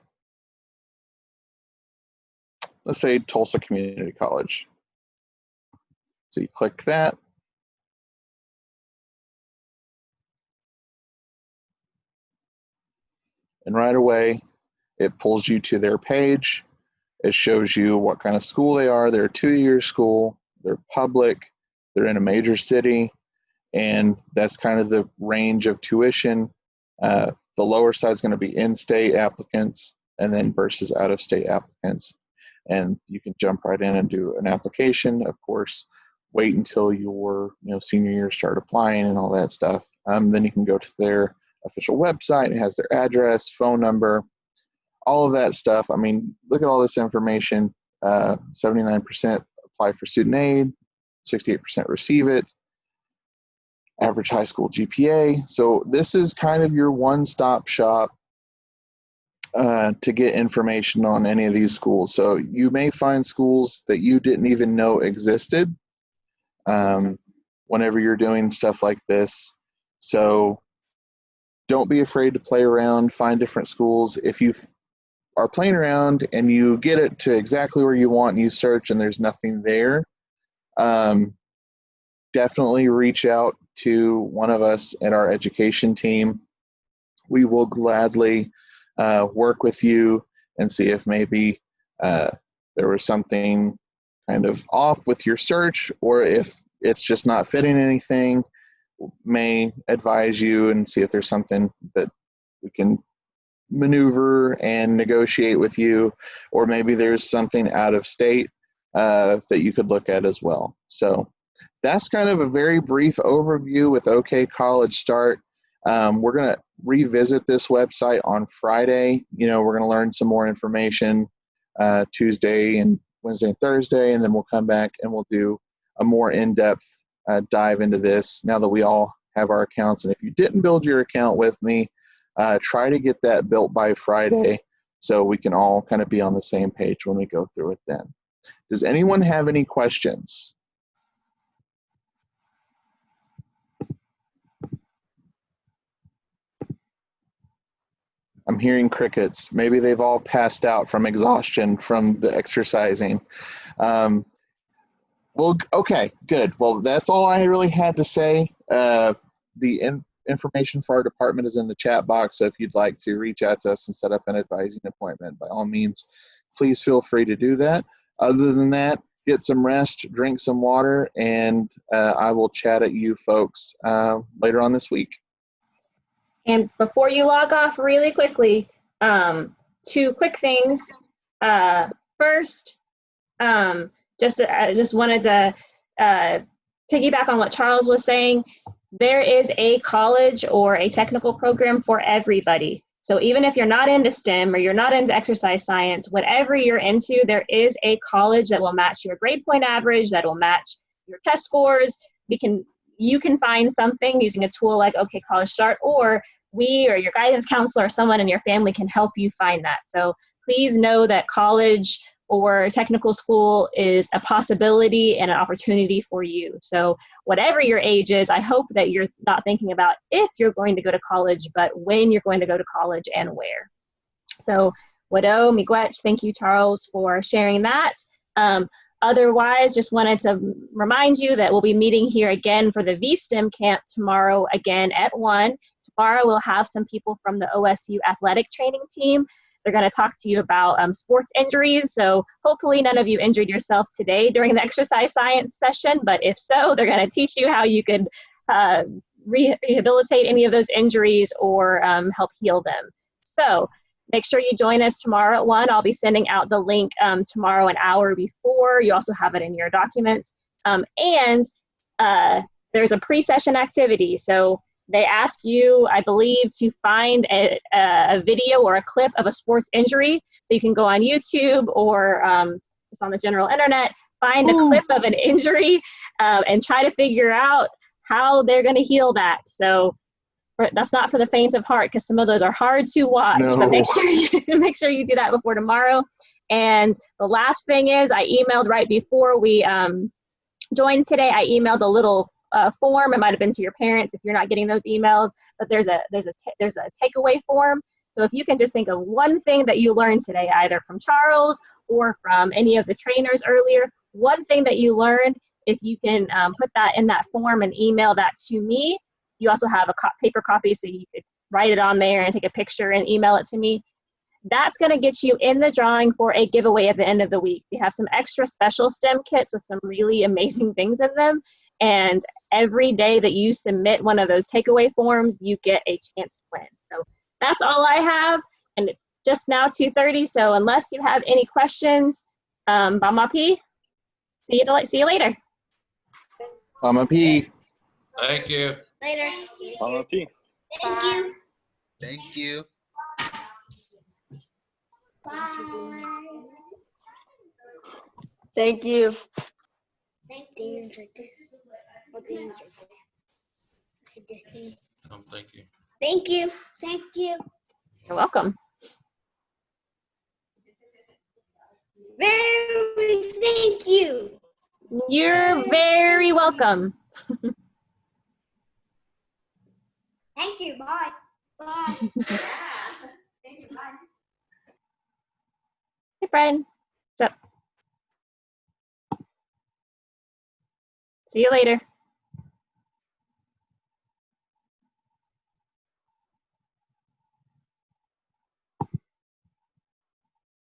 let's say, Tulsa Community College. So you click that. And right away, it pulls you to their page. It shows you what kind of school they are. They're a 2-year school. They're public. They're in a major city. And that's kind of the range of tuition. The lower side is going to be in-state applicants and then versus out-of-state applicants. And you can jump right in and do an application. Of course, wait until your senior year, start applying and all that stuff. Then you can go to their official website. It has their address, phone number, all of that stuff. I mean, look at all this information. 79% apply for student aid, 68% receive it. Average high school GPA. So this is kind of your one-stop shop to get information on any of these schools. So you may find schools that you didn't even know existed whenever you're doing stuff like this. So don't be afraid to play around, find different schools. If you are playing around and you get it to exactly where you want and you search and there's nothing there, definitely reach out to one of us at our education team. We will gladly work with you and see if maybe there was something kind of off with your search, or if it's just not fitting anything, may advise you and see if there's something that we can maneuver and negotiate with you, or maybe there's something out of state that you could look at as well. So that's kind of a very brief overview with OK College Start. We're going to revisit this website on Friday. We're going to learn some more information Tuesday and Wednesday and Thursday, and then we'll come back and we'll do a more in-depth dive into this now that we all have our accounts. And if you didn't build your account with me, try to get that built by Friday so we can all kind of be on the same page when we go through it then. Does anyone have any questions? I'm hearing crickets. Maybe they've all passed out from exhaustion from the exercising. Well, okay, good. Well, that's all I really had to say. The information for our department is in the chat box, so if you'd like to reach out to us and set up an advising appointment, by all means, please feel free to do that. Other than that, get some rest, drink some water, and I will chat at you folks later on this week. And before you log off, really quickly, 2 quick things. First, I just wanted to piggyback on what Charles was saying. There is a college or a technical program for everybody. So even if you're not into STEM or you're not into exercise science, whatever you're into, there is a college that will match your grade point average, that will match your test scores. You can find something using a tool like OK College Start, or we or your guidance counselor or someone in your family can help you find that. So please know that college or technical school is a possibility and an opportunity for you. So whatever your age is, I hope that you're not thinking about if you're going to go to college, but when you're going to go to college and where. So Widow, Miigwech. Thank you, Charles, for sharing that. Otherwise, just wanted to remind you that we'll be meeting here again for the VSTEM camp tomorrow again at 1. Tomorrow we'll have some people from the OSU athletic training team. They're going to talk to you about sports injuries. So hopefully none of you injured yourself today during the exercise science session, but if so, they're going to teach you how you could rehabilitate any of those injuries or help heal them. So make sure you join us tomorrow at 1. I'll be sending out the link tomorrow an hour before. You also have it in your documents. And there's a pre-session activity. So they ask you, I believe, to find a video or a clip of a sports injury. So you can go on YouTube or just on the general internet, find a clip of an injury and try to figure out how they're going to heal that. So that's not for the faint of heart, because some of those are hard to watch. No. But make sure you do that before tomorrow. And the last thing is, I emailed right before we joined today. I emailed a little form. It might have been to your parents if you're not getting those emails. But there's a takeaway form. So if you can just think of one thing that you learned today, either from Charles or from any of the trainers earlier, one thing that you learned, if you can put that in that form and email that to me. You also have a paper copy, so you could write it on there and take a picture and email it to me. That's going to get you in the drawing for a giveaway at the end of the week. We have some extra special STEM kits with some really amazing things in them. And every day that you submit one of those takeaway forms, you get a chance to win. So that's all I have. And it's just now 2:30. So unless you have any questions, Bamapi, see you later. Bamapi. Thank you. Later. Bamapi. Thank you. Thank you. Thank you. Thank you. Thank you. Thank you. Thank you. You're welcome. Very thank you. You're very welcome. Thank you. Bye. Bye. Thank you. Bye. Hey, Brian. What's up? See you later.